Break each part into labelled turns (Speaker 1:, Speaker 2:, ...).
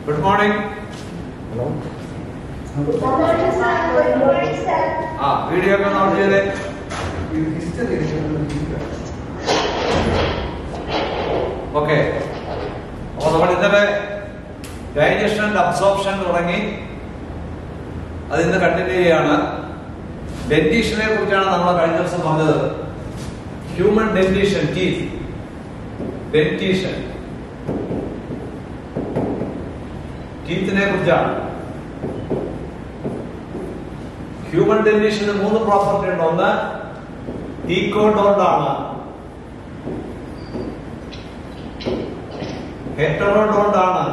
Speaker 1: Good morning.
Speaker 2: Hello.
Speaker 3: Good morning, sir. Good morning, sir.
Speaker 1: Video ഒക്കെ not ചെയ്തേ. Okay. അപ്പോൾ നമ്മൾ ഇന്നലെ ഡൈജഷൻ ആൻഡ് അബ്സോർപ്ഷൻ തുടങ്ങി. അതിന്ന് കണ്ടിന്യൂ ചെയ്യാണ്. ഡെന്റിഷനെ കുറിച്ചാണ് നമ്മൾ കഴിഞ്ഞ ദിവസം പറഞ്ഞത്. ഹ്യൂമൻ ഡെന്റിഷൻ, ടീത്ത് ഡെന്റിഷൻ, ടീത്തിനെ കുറിച്ചാണ്. ഹ്യൂമൻ ഡെന്റിഷന് 3 പ്രോപ്പർട്ടി ഉണ്ട്. ഒന്ന് ഈക്കോഡോണ്ട് ആണ്, ഹെറ്ററോഡോണ്ട് ആണ്,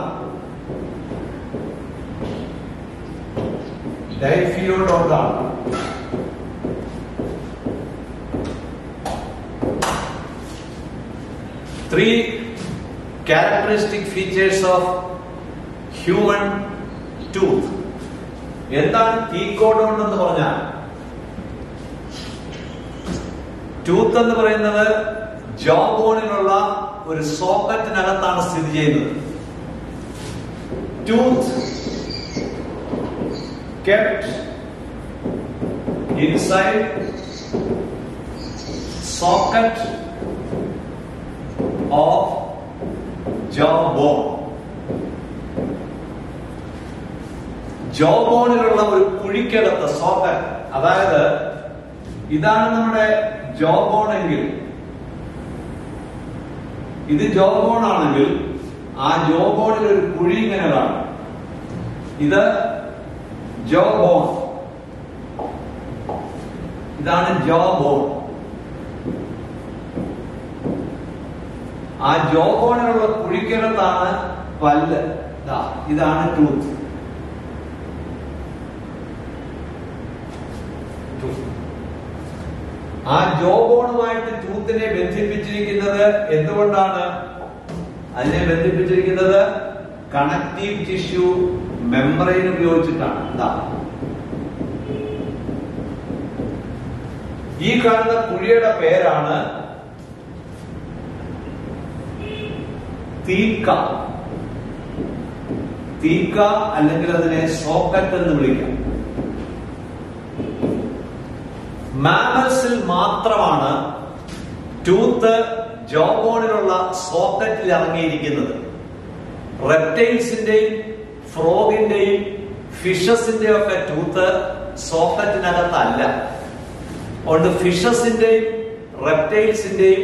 Speaker 1: ഡൈഫിയോഡോണ്ട് ആണ്. Three characteristic features of human tooth. എന്താണ് ഈക്കോഡോണ്ട് എന്ന് പറഞ്ഞാൽ? ടൂത്ത് എന്ന് പറയുന്നത് ജോ ബോണിലുള്ള ഒരു സോക്കറ്റിനകത്താണ് സ്ഥിതി ചെയ്യുന്നത്. Tooth kept inside socket of jaw bone. ജോ ബോണിലുള്ള ഒരു കുഴിക്കകത്ത് സോക്കറ്റ്, അതായത് ഇതാണ് നമ്മുടെ ജോ ബോൺ എങ്കിൽ, ഇത് ജോ ബോൺ ആണെങ്കിൽ ആ ജോ ബോണിൽ ഒരു കുഴി ഇങ്ങനെ കാണും. ഇത് ജോ ബോൺ, ഇതാണ് ജോ ബോൺ. ആ ജോ ബോണിലുള്ള കുഴിക്കകത്താണ് പല്ല്. ഇതാണ് ടൂത്ത്. ആ ജോ ബോണുമായിട്ട് ടൂത്തിനെ ബന്ധിപ്പിച്ചിരിക്കുന്നത് എന്തുകൊണ്ടാണ്? അതിനെ ബന്ധിപ്പിച്ചിരിക്കുന്നത് കണക്റ്റീവ് ടിഷ്യൂ മെംബ്രെയിൻ ഉപയോഗിച്ചിട്ടാണ്. ഈ കാണുന്ന കുഴിയുടെ പേരാണ് തീക്ക. തീക്ക അല്ലെങ്കിൽ അതിനെ സോക്കറ്റ് എന്ന് വിളിക്കാം. മാമൽസിൽ മാത്രമാണ് ടൂത്ത് ജോ ബോണിലുള്ള സോക്കറ്റിൽ ഇറങ്ങിയിരിക്കുന്നത്. റെപ്റ്റൈൽസിന്റെയും ഫ്രോഗിന്റെയും ഫിഷസിന്റെയും ഒക്കെ ടൂത്ത് സോക്കറ്റിനകത്തല്ല. അതുകൊണ്ട് ഫിഷസിന്റെയും റെപ്റ്റൈൽസിന്റെയും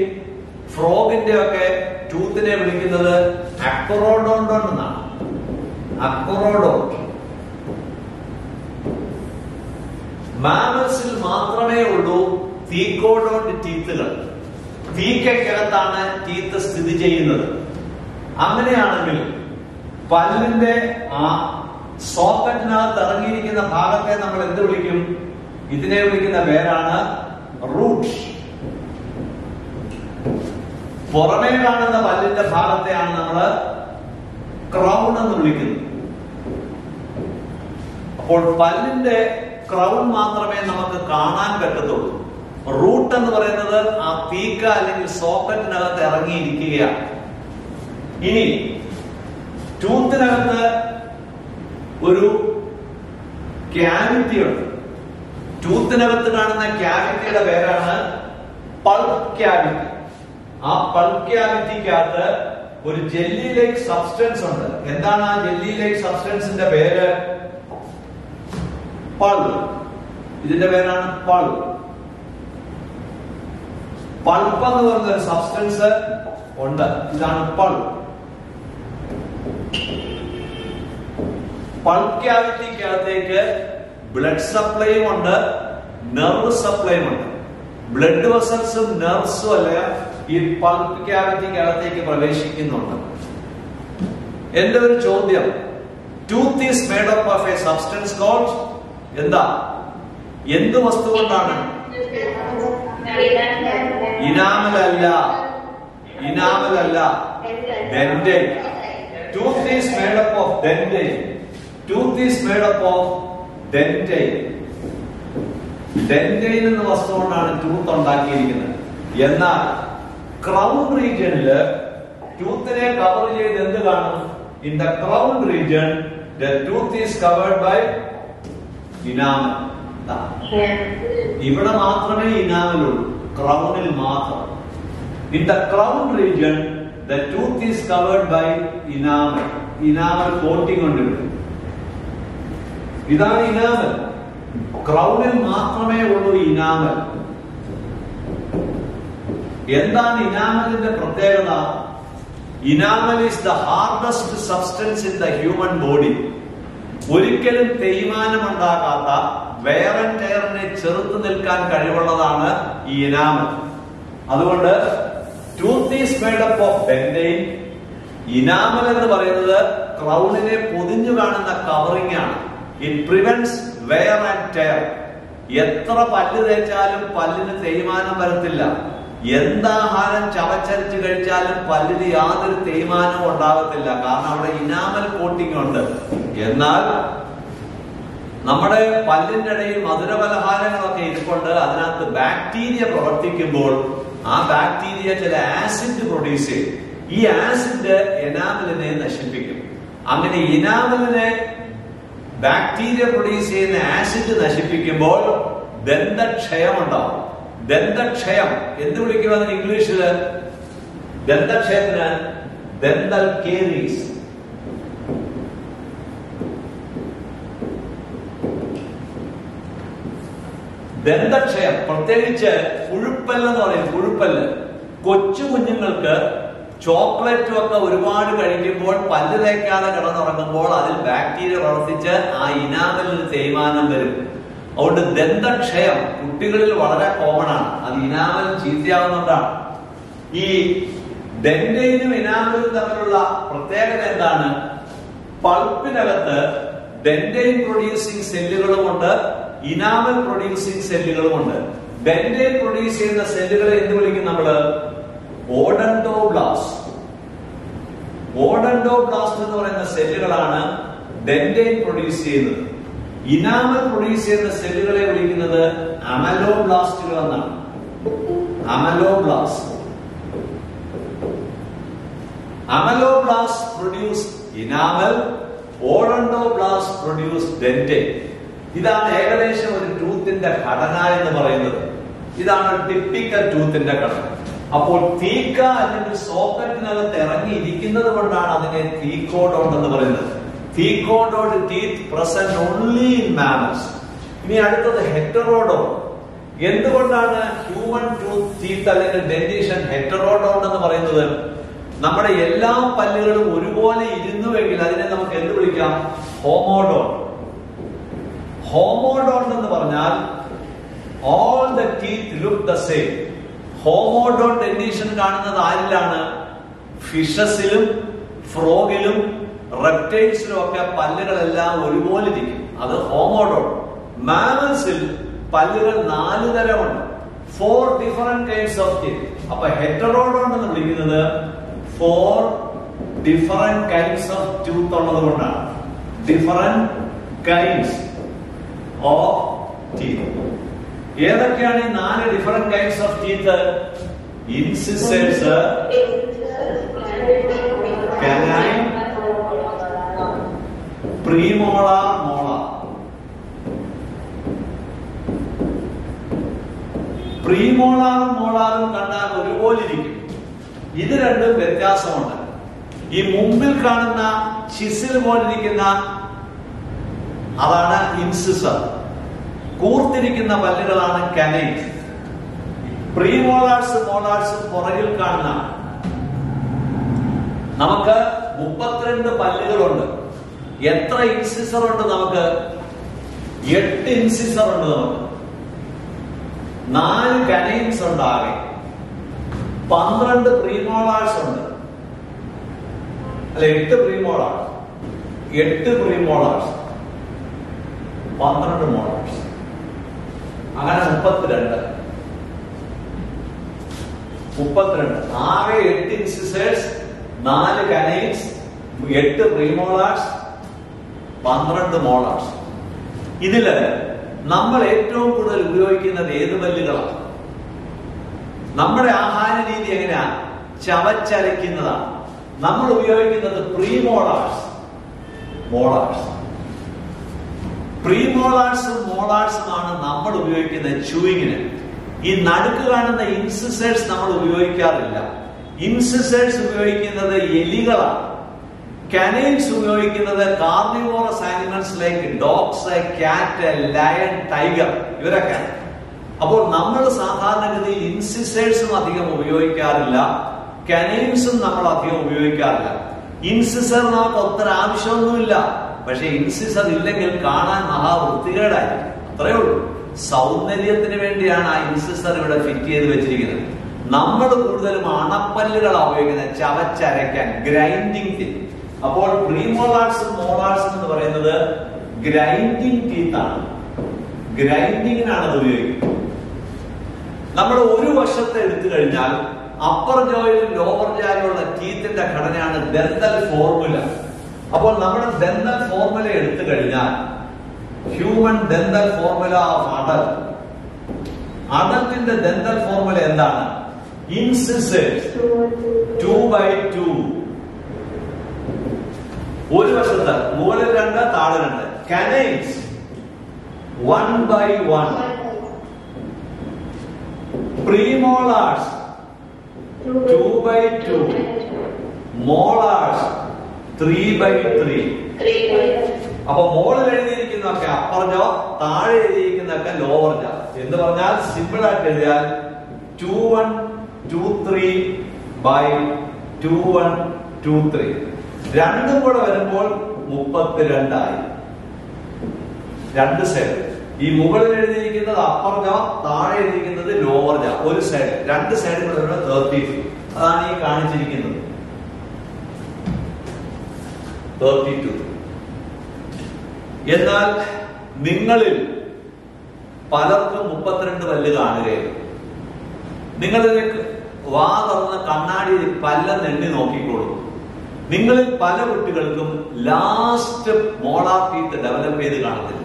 Speaker 1: ഫ്രോഗിന്റെയും ഒക്കെ ടൂത്തിനെ വിളിക്കുന്നത് അക്രോഡോണ്ടോൺ എന്നാണ്. അക്രോഡോണ്ട്. മാമൽസിൽ മാത്രമേ ഉള്ളൂ തീക്കോഡോണ്ട് ടീത്തുകൾ. തീക്കകത്താണ് ടീത്ത് സ്ഥിതി ചെയ്യുന്നത്. അങ്ങനെയാണെങ്കിൽ പല്ലിന്റെ ആ സോക്കറ്റിനകത്ത് ഇറങ്ങിയിരിക്കുന്ന ഭാഗത്തെ നമ്മൾ എന്ത് വിളിക്കും? ഇതിനെ വിളിക്കുന്ന പേരാണ് റൂട്ട്. പുറമേ കാണുന്ന പല്ലിന്റെ ഭാഗത്തെയാണ് നമ്മൾ ക്രൗൺ എന്ന് വിളിക്കുന്നത്. അപ്പോൾ പല്ലിന്റെ ക്രൗൺ മാത്രമേ നമുക്ക് കാണാൻ പറ്റത്തുള്ളൂ. റൂട്ട് എന്ന് പറയുന്നത് ആ തീക്ക അല്ലെങ്കിൽ സോക്കറ്റിനകത്ത് ഇറങ്ങിയിരിക്കുകയാണ്. ഇനി ടൂത്തിനകത്ത് ഒരു ക്യാവിറ്റി ഉണ്ട്. ടൂത്തിനകത്ത് കാണുന്ന ക്യാവിറ്റിയുടെ പേരാണ് പൾപ്പ് ക്യാവിറ്റി. ആ പൾപ്പ് ക്യാവിറ്റിക്കകത്ത് ഒരു ജെല്ലി ലൈക്ക് സബ്സ്റ്റൻസ് ഉണ്ട്. എന്താണ് ആ ജെല്ലി ലൈക്ക് സബ്സ്റ്റൻസിന്റെ പേര്? പൾപ്പ്. ഇതിന്റെ പേരാണ് പൾപ്പ്. പൾപ്പ് എന്ന് പറയുന്ന ഒരു സബ്സ്റ്റൻസ് ഉണ്ട്. ഇതാണ് പൾപ്പ്. പൾപ്പ് ക്യാവിറ്റിക്കകത്തേക്ക് ബ്ലഡ് സപ്ലൈയും ഉണ്ട്, നെർവ് സപ്ലൈയും ഉണ്ട്. ബ്ലഡ് വെസൽസും നെർവ്സും അല്ല ഈ പൾപ്പ് ക്യാവിറ്റിക്കകത്തേക്ക് പ്രവേശിക്കുന്നുണ്ട്. എന്റെ ഒരു ചോദ്യം, tooth is made up of a substance called എന്താ? എന്ത് വസ്തു കൊണ്ടാണ്? ഇനാമൽ അല്ല, ഇനാമൽ അല്ല, dentine. Tooth is made up of dentine. Tooth is made up of dentine. Dentine എന്ന വസ്തു കൊണ്ടാണ് ടൂത്ത് ഉണ്ടാക്കിയിരിക്കുന്നത്. എന്നാൽ ക്രൗൺ റീജിയനില് ടൂത്തിനെ കവർ ചെയ്ത് എന്ത് കാണും? in the crown region, the tooth is covered by enamel. ഇവിടെ മാത്രമേ ഇനാമൽ ഉള്ളൂ, ക്രൗണിൽ മാത്രം. In the crown region, the tooth is covered by enamel. Enamel coating കൊണ്ടിരിക്കും. ഇതാണ് ഇനാമൽ. ക്രൗണിൽ മാത്രമേ ഉള്ളൂ ഇനാമൽ. എന്താണ് ഇനാമലിന്റെ പ്രത്യേകത? Enamel is the hardest substance in the human body. ഒരിക്കലും തേയ്മാനം ഉണ്ടാകാത്ത, വെയർ ആൻഡ് ടയറിനെ ചെറുത്തു നിൽക്കാൻ കഴിവുള്ളതാണ് ഈ ഇനാമൽ. അതുകൊണ്ട് tooth is made up of dentine. Enamel എന്ന് പറയുന്നത് ക്രൗണിനെ പൊതിഞ്ഞു കാണുന്ന കവറിംഗ് ആണ്. It prevents wear and tear. എത്ര പല്ല് തേച്ചാലും പല്ലിന് തേയ്മാനം വരത്തില്ല. എന്താഹാരം ചവച്ചരച്ച് കഴിച്ചാലും പല്ലിന് യാതൊരു തേയ്മാനവും ഉണ്ടാകത്തില്ല. കാരണം അവിടെ ഇനാമൽ കോട്ടിംഗ് ഉണ്ട്. എന്നാൽ നമ്മുടെ പല്ലിന്റെ ഇടയിൽ മധുരപലഹാരങ്ങളൊക്കെ ഇരിപ്പുണ്ട്. അതിനകത്ത് ബാക്ടീരിയ പ്രവർത്തിക്കുമ്പോൾ ആ ബാക്ടീരിയ ചില ആസിഡ് പ്രൊഡ്യൂസ് ചെയ്യും. ഈ ആസിഡ് എനാമലിനെ നശിപ്പിക്കും. അങ്ങനെ ഇനാമലിനെ ബാക്ടീരിയ പ്രൊഡ്യൂസ് ചെയ്യുന്ന ആസിഡ് നശിപ്പിക്കുമ്പോൾ ദന്തക്ഷയം ഉണ്ടാവും. ദന്തക്ഷയം എന്ത് വിളിക്കുമെന്ന് ഇംഗ്ലീഷില്? ദന്തക്ഷയത്തിന് ഡെന്റൽ കേരീസ്. ദന്തക്ഷയം, പ്രത്യേകിച്ച് പുഴുപ്പല്ല് എന്ന് പറയും. പുഴുപ്പല്ല് കൊച്ചു കുഞ്ഞുങ്ങൾക്ക് ചോക്ലേറ്റും ഒക്കെ ഒരുപാട് കഴിക്കുമ്പോൾ പല്ല് തേക്കാതെ കിടന്നുറങ്ങുമ്പോൾ അതിൽ ബാക്ടീരിയ പ്രവർത്തിച്ച് ആ ഇനാമലിന് തേയ്മാനം വരും. അതുകൊണ്ട് ദന്തക്ഷയം കുട്ടികളിൽ വളരെ കോമൺ ആണ്. അത് ഇനാമൽ ചീത്തയാവുന്നതാണ്. ഈ ഡെന്റൈനും ഇനാമലും തമ്മിലുള്ള പ്രത്യേകത എന്താണ്? പൾപ്പിനകത്ത് dentine producing സെല്ലുകളുമുണ്ട്, enamel producing സെല്ലുകളുമുണ്ട്. Dentine produce ചെയ്യുന്ന സെല്ലുകളെ എന്ത് വിളിക്കും നമ്മള്? ഓഡന്റോബ്ലാസ്റ്റ്. ഓഡന്റോബ്ലാസ്റ്റ് എന്ന് പറയുന്ന സെല്ലുകളാണ് ഡെന്റൈൻ പ്രൊഡ്യൂസ് ചെയ്യുന്നത്. ഇനാമൽ പ്രൊഡ്യൂസ് ചെയ്യുന്ന സെല്ലുകളെ വിളിക്കുന്നത് അമലോബ്ലാസ്റ്റുകൾ എന്നാണ്. അമലോബ്ലാസ്റ്റ്. അമലോബ്ലാസ്റ്റ് പ്രൊഡ്യൂസ് ഇനാമൽ, ഓഡന്റോബ്ലാസ്റ്റ് പ്രൊഡ്യൂസ് ഡെന്റൈൻ. ഇതാണ് ഏകദേശം ഒരു ടൂത്തിന്റെ ഘടന എന്ന് പറയുന്നത്. ഇതാണ് ടിപ്പിക്കൽ ടൂത്തിന്റെ ഘടന. അപ്പോൾ തീക്ക അല്ലെങ്കിൽ സോക്കറ്റിനകത്ത് ഇറങ്ങിയിരിക്കുന്നത് കൊണ്ടാണ് അതിനെ തീക്കോഡോഡ് എന്ന് പറയുന്നത്. Thecodont teeth present only in mammals. ഇനി അടുത്തത് ഹെറ്ററോഡോഡ്. എന്തുകൊണ്ടാണ് ഹ്യൂമൻ ടീത്ത് അല്ലെങ്കിൽ ഡെന്റിഷൻ ഹെറ്ററോഡോഡ് എന്ന് പറയുന്നത്? നമ്മുടെ എല്ലാ പല്ലുകളും ഒരുപോലെ ഇരുന്നുവെങ്കിൽ അതിനെ നമുക്ക് എന്ത് വിളിക്കാം? ഹോമോഡോഡ്. ഹോമോഡോഡ് എന്ന് പറഞ്ഞാൽ all the teeth look the same. ഹോമോഡോഡ് ഡെന്റിഷൻ കാണുന്നത് ആരിലാണ്? ഫിഷസിലും ഫ്രോഗിലും റെപ്റ്റൈൽസിലും ഒക്കെ പല്ലുകളെല്ലാം ഒരുപോലെ ഇരിക്കും. അത് ഹോമോഡോഡ്. മാമൽസിൽ പല്ലുകൾ 4 തരമുണ്ട്. 4 different kinds of teeth. അപ്പൊ ഹെറ്ററോഡോഡ് എന്ന് വിളിക്കുന്നത് 4 different kinds of tooth ഉള്ളത് കൊണ്ടാണ്. Different kinds of teeth. ഏതൊക്കെയാണ് ഈ 4 different kinds of teeth? Incisors, canine, premolar, molar. പ്രീമോളാറും മോളാറും കണ്ടാൽ ഒരുപോലെ ഇരിക്കും. ഇത് രണ്ടും വ്യത്യാസമുണ്ട്. ഈ മുമ്പിൽ കാണുന്ന ചിസിൽ പോലിരിക്കുന്ന അതാണ് ഇൻസിസർ. കൂർത്തിരിക്കുന്ന പല്ലുകളാണ് കനൈൻസ്. പ്രീമോളാർസ് മോളാർസ് പുറകിൽ കാണുന്ന. നമുക്ക് 32 പല്ലുകളുണ്ട്. എത്ര ഇൻസിസർ ഉണ്ട്? നമുക്ക് 8 ഇൻസിസർ ഉണ്ട്. നമുക്ക് 4 കനൈൻസ് ഉണ്ട്. ആകെ 12 പ്രീമോളാർസ് ഉണ്ട്. അല്ല, 8 പ്രീമോളാർസ്, 8 പ്രീമോളാർസ്, 12 മോളാർസ്, അങ്ങനെ 32. ആകെ 8 ഇൻസിസേഴ്സ്, 4 കനൈൻസ്, 8 പ്രീമോളാർസ്, 12 മോളാർസ്. ഇതില് നമ്മൾ ഏറ്റവും കൂടുതൽ ഉപയോഗിക്കുന്നത് ഏത് പല്ലുകളാണ്? നമ്മുടെ ആഹാര രീതി എങ്ങനെയാണ്? ചവച്ചരയ്ക്കുന്നതാണ്. നമ്മൾ ഉപയോഗിക്കുന്നത് പ്രീമോളാർസ്, മോളാർസ്. പ്രീമോളാർസും മോളാർസുമാണ് നമ്മൾ ഉപയോഗിക്കുന്ന ച്യൂയിങ്ങിന്. ഈ നടുക്ക് കാണുന്ന ഇൻസിസേഴ്സ് നമ്മൾ ഉപയോഗിക്കാറില്ല. ഇൻസിസേഴ്സ് ഉപയോഗിക്കുന്നത് എലികളാണ്. കാനൈൻസ് ഉപയോഗിക്കുന്നത് carnivorous animals like dogs, cat, lion, tiger, ഇവരൊക്കെ. അപ്പോൾ നമ്മൾ സാധാരണഗതിയിൽ ഇൻസിസേഴ്സും അധികം ഉപയോഗിക്കാറില്ല, കാനൈൻസും നമ്മൾ അധികം ഉപയോഗിക്കാറില്ല. ഇൻസിസർ നമുക്ക് ഒത്തിരി ആവശ്യമൊന്നുമില്ല, പക്ഷെ ഇൻസിസർ ഇല്ലെങ്കിൽ കാണാൻ മഹാവൃത്തികേടായി. അത്രയേ ഉള്ളൂ. സൗന്ദര്യത്തിന് വേണ്ടിയാണ് ആ ഇൻസിസർ ഇവിടെ ഫിറ്റ് ചെയ്ത് വെച്ചിരിക്കുന്നത്. നമ്മൾ കൂടുതലും അണപ്പല്ലുകളാണ് ഉപയോഗിക്കുന്നത്, ചവച്ചരയ്ക്കാൻ, ഗ്രൈൻഡിങ് ടീത്ത്. അപ്പോൾ പ്രീമോളാർസും മോളാർസും എന്ന് പറയുന്നത് ഗ്രൈൻഡിങ് ടീത്ത് ആണ്. ഗ്രൈൻഡിങ്ങിനാണ് അത് ഉപയോഗിക്കുന്നത്. നമ്മൾ ഒരു വശത്തെ എടുത്തു കഴിഞ്ഞാൽ അപ്പർ ജോയിലും ലോവർ ജോയിലുള്ള ടീത്തിന്റെ ഘടനയാണ് ഡെന്തൽ ഫോർമുല. അപ്പോൾ നമ്മുടെ ഡെന്തൽ ഫോർമുല എടുത്തു കഴിഞ്ഞാൽ human dental formula of adult. അഡൽട്ടിന്റെ ഡെന്തൽ ഫോർമുല എന്താണ്? ഇൻസിസേഴ്സ് 2/2. ഒരു വശത്ത് മുകളിൽ 2, താഴെ 2. കാനൈൻസ് 1/1. പ്രീമോളാർസ് 2/2. മോളാർസ് 3/3. അപ്പൊ മോളിൽ എഴുതിയിരിക്കുന്നതൊക്കെ അപ്പർ ജോ, താഴെ എഴുതിയിരിക്കുന്നതൊക്കെ ലോവർ ജോ. എന്ന് പറഞ്ഞാൽ സിമ്പിൾ ആയിട്ട് എഴുതിയാൽ 2/1, 2/3/2/1, 2/3. രണ്ടും കൂടെ വരുമ്പോൾ 32 ആയി. രണ്ട് സൈഡ്. ഈ മുകളിൽ എഴുതിയിരിക്കുന്നത് അപ്പർ ജോ, താഴെ എഴുതിയിരിക്കുന്നത് ലോവർ ജോ. ഒരു സൈഡ്, രണ്ട് സൈഡും കൂടെ 32. അതാണ് ഈ കാണിച്ചിരിക്കുന്നത് 32. എന്നാൽ നിങ്ങളിൽ പലർക്കും 32 പല്ല് കാണുകയില്ല. നിങ്ങളിലേക്ക് വാ തുറന്ന് കണ്ണാടിയിൽ പല്ലെന്ന് എണ്ണി നോക്കിക്കോളൂ. നിങ്ങളിൽ പല കുട്ടികൾക്കും ലാസ്റ്റ് മോളാർ ടീത്ത് ഡെവലപ്പ് ചെയ്ത് കാണത്തില്ല.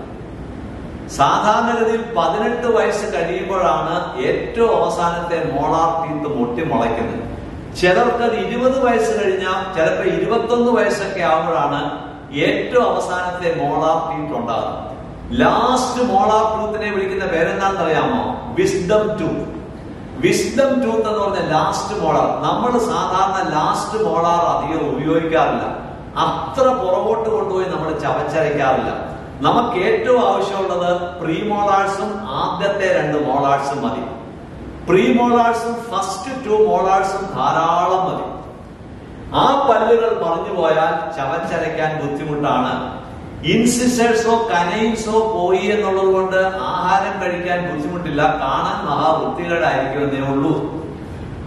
Speaker 1: സാധാരണഗതിയിൽ 18 വയസ്സ് കഴിയുമ്പോഴാണ് ഏറ്റവും അവസാനത്തെ മോളാർ ടീത്ത് പൊട്ടി മുളയ്ക്കുന്നത്. ചിലർക്ക് അത് 20 വയസ്സ് കഴിഞ്ഞാൽ, ചിലപ്പോൾ 21 വയസ്സൊക്കെ ആവുമ്പോഴാണ് ഏറ്റവും അവസാനത്തെ മോളാർ ടീത്ത് ഉണ്ടാകുന്നത്. ലാസ്റ്റ് മോളാർ ടൂത്തിനെ വിളിക്കുന്ന പേരെന്താണെന്ന് അറിയാമോ? Wisdom tooth. വിസ്ഡം ടൂത്ത് എന്ന് പറഞ്ഞ ലാസ്റ്റ് മോളാർ. നമ്മൾ സാധാരണ ലാസ്റ്റ് മോളാർ അധികം ഉപയോഗിക്കാറില്ല. അത്ര പുറകോട്ട് കൊണ്ടുപോയി നമ്മൾ ചവച്ചരയ്ക്കാറില്ല. നമുക്ക് ഏറ്റവും ആവശ്യമുള്ളത് പ്രീമോളാർസും ആദ്യത്തെ 2 മോളാർസും മതി. പ്രീമോളാർസും ഫസ്റ്റ് 2 മോളാർസും ധാരാളം മതി. ആ പല്ലുകൾ പറഞ്ഞു പോയാൽ ചവച്ചരയ്ക്കാൻ ബുദ്ധിമുട്ടാണ്. ഇൻസിസേഴ്സോ കനൈൻസോ പോയി എന്നുള്ളത് കൊണ്ട് ആഹാരം കഴിക്കാൻ ബുദ്ധിമുട്ടില്ല, കാണാൻ മഹാവൃത്തികേടായിരിക്കുമെന്നേ ഉള്ളൂ.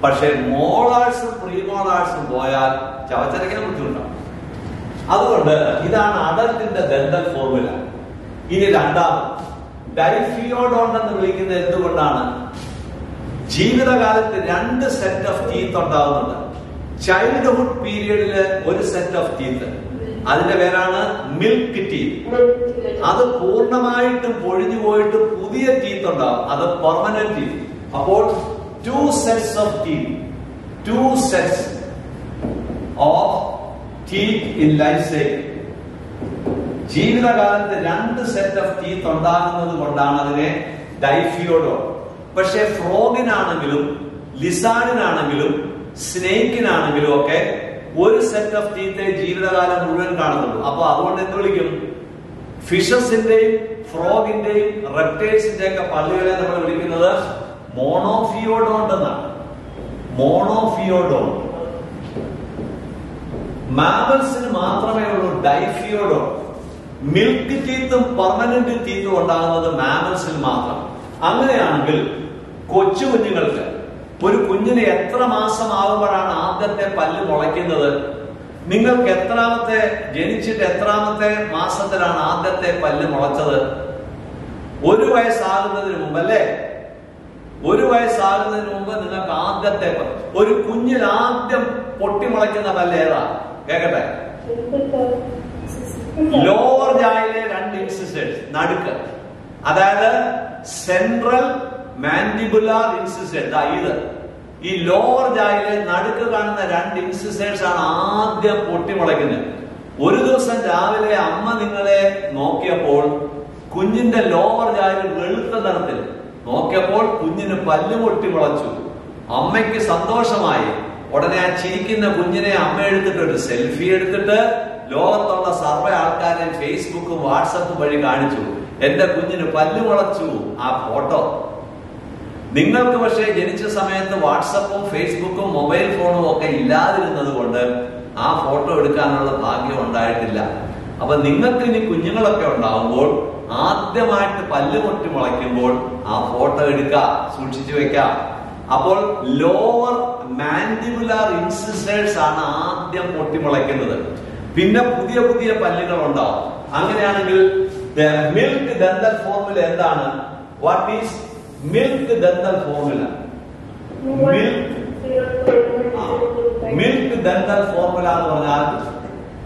Speaker 1: പക്ഷെ മോളാർസും പ്രീമോളാർസും പോയാൽ ചവച്ചരയ്ക്കാൻ ബുദ്ധിമുട്ടാണ്. അതുകൊണ്ട് ഇതാണ് അഡൽട്ടിന്റെ ഡെന്തൽ ഫോർമുല. ഇനി രണ്ടാമത് ഡൈഫിയോഡോണ്ട് എന്ന് വിളിക്കുന്നത് എന്തുകൊണ്ടാണ്? ജീവിതകാലത്ത് 2 സെറ്റ് ഓഫ് ടീത്ത് ഉണ്ടാകുന്നുണ്ട്. ചൈൽഡ്ഹുഡ് പീരിയഡില് ഒരു സെറ്റ് ഓഫ് ടീത്ത്, അതിന്റെ പേരാണ് മിൽക്ക് ടീത്ത്. അത് പൂർണ്ണമായിട്ടും പൊഴിഞ്ഞു പോയിട്ട് പുതിയ ടീത്ത് ഉണ്ടാവും, അത് പെർമനന്റ് ടീത്ത്. അപ്പോൾ 2 sets of teeth, 2 sets of teeth in life cycle. ജീവിതകാലത്ത് 2 സെറ്റ് ഓഫ് ടീത്ത് ഉണ്ടാകുന്നത് കൊണ്ടാണ് അതിനെ ഡൈഫിയോഡോൺ. പക്ഷെ ഫ്രോഗിനാണെങ്കിലും ലിസാർഡിനാണെങ്കിലും സ്നേക്കിനാണെങ്കിലും ഒക്കെ ഒരു സെറ്റ് ഓഫ് ടീത്തെ ജീവിതകാലം മുഴുവൻ കാണുന്നുള്ളൂ. അപ്പൊ അതുകൊണ്ട് എന്ത് വിളിക്കും? ഫിഷസിന്റെയും ഫ്രോഗിന്റെയും റെപ്റ്റൈൽസിന്റെ ഒക്കെ പല്ലുകളെ നമ്മൾ വിളിക്കുന്നത് മോണോഫിയോഡോണ്ട് എന്നാണ്. മോണോഫിയോഡോൺ. മാമൽസിന് മാത്രമേ ഉള്ളൂ ഡൈഫിയോഡോൺ. മിൽക്ക് ടീത്തും പെർമനന്റ് ടീത്തും ഉണ്ടാകുന്നത് മാമൽസിൽ മാത്രം. അങ്ങനെയാണെങ്കിൽ കൊച്ചു കുഞ്ഞുങ്ങൾക്ക്, ഒരു കുഞ്ഞിന് എത്ര മാസമാകുമ്പോഴാണ് ആദ്യത്തെ പല്ല് മുളയ്ക്കുന്നത്? നിങ്ങൾക്ക് ജനിച്ചിട്ട് എത്രാമത്തെ മാസത്തിലാണ് ആദ്യത്തെ പല്ല് മുളച്ചത്? 1 വയസ്സാകുന്നതിന് മുമ്പ് അല്ലേ? 1 വയസ്സാകുന്നതിന് മുമ്പ് നിങ്ങൾക്ക് ആദ്യത്തെ ഒരു കുഞ്ഞിൽ ആദ്യം പൊട്ടിമുളയ്ക്കുന്ന പല്ല് ഏതാ? കേക്കട്ടെ. ലോവർ ജായിലെ 2 ഇൻസിസേഴ്സ് നടുക്ക്, അതായത് സെൻട്രൽ മാൻഡിബുലാർ ഇൻസിസേഴ്സ്. ഇത് ഈ ലോവർ ജായിലെ നടുക്ക് കാണുന്ന 2 ഇൻസിസേഴ്സ് ആണ് ആദ്യം പൊട്ടിമുളയ്ക്കുന്നത്. ഒരു ദിവസം രാവിലെ അമ്മ നിങ്ങളെ നോക്കിയപ്പോൾ കുഞ്ഞിന്റെ ലോവർ ജായിൽ വെളുത്ത നിറത്തിൽ നോക്കിയപ്പോൾ കുഞ്ഞിന് പല്ല് പൊട്ടിമുളച്ചു. അമ്മയ്ക്ക് സന്തോഷമായി. ഉടനെ ആ ചിരിക്കുന്ന കുഞ്ഞിനെ അമ്മ എടുത്തിട്ട് ഒരു സെൽഫി എടുത്തിട്ട് ലോകത്തുള്ള സർവ്വ ആൾക്കാരെ ഫേസ്ബുക്കും വാട്സപ്പും വഴി കാണിച്ചു, എന്റെ കുഞ്ഞിന് പല്ല് മുളച്ചു. ആ ഫോട്ടോ നിങ്ങൾക്ക് പക്ഷേ ജനിച്ച സമയത്ത് വാട്സപ്പും ഫേസ്ബുക്കും മൊബൈൽ ഫോണും ഒക്കെ ഇല്ലാതിരുന്നത് കൊണ്ട് ആ ഫോട്ടോ എടുക്കാനുള്ള ഭാഗ്യം ഉണ്ടായിട്ടില്ല. അപ്പൊ നിങ്ങൾക്ക് ഇനി കുഞ്ഞുങ്ങളൊക്കെ ഉണ്ടാവുമ്പോൾ ആദ്യമായിട്ട് പല്ല് പൊട്ടി മുളയ്ക്കുമ്പോൾ ആ ഫോട്ടോ എടുക്കുക, സൂക്ഷിച്ചു വെക്കാം. അപ്പോൾ ലോവർ മാൻഡിബുലാർ ഇൻസിസേഴ്സ് ആണ് ആദ്യം പൊട്ടിമുളയ്ക്കുന്നത്. പിന്നെ പുതിയ പുതിയ പല്ലുകൾ ഉണ്ടാവും. അങ്ങനെയാണെങ്കിൽ മിൽക്ക് ഡെന്റൽ ഫോർമുല എന്താണ്? What is milk dental formula? Milk dental formula എന്ന് പറഞ്ഞാൽ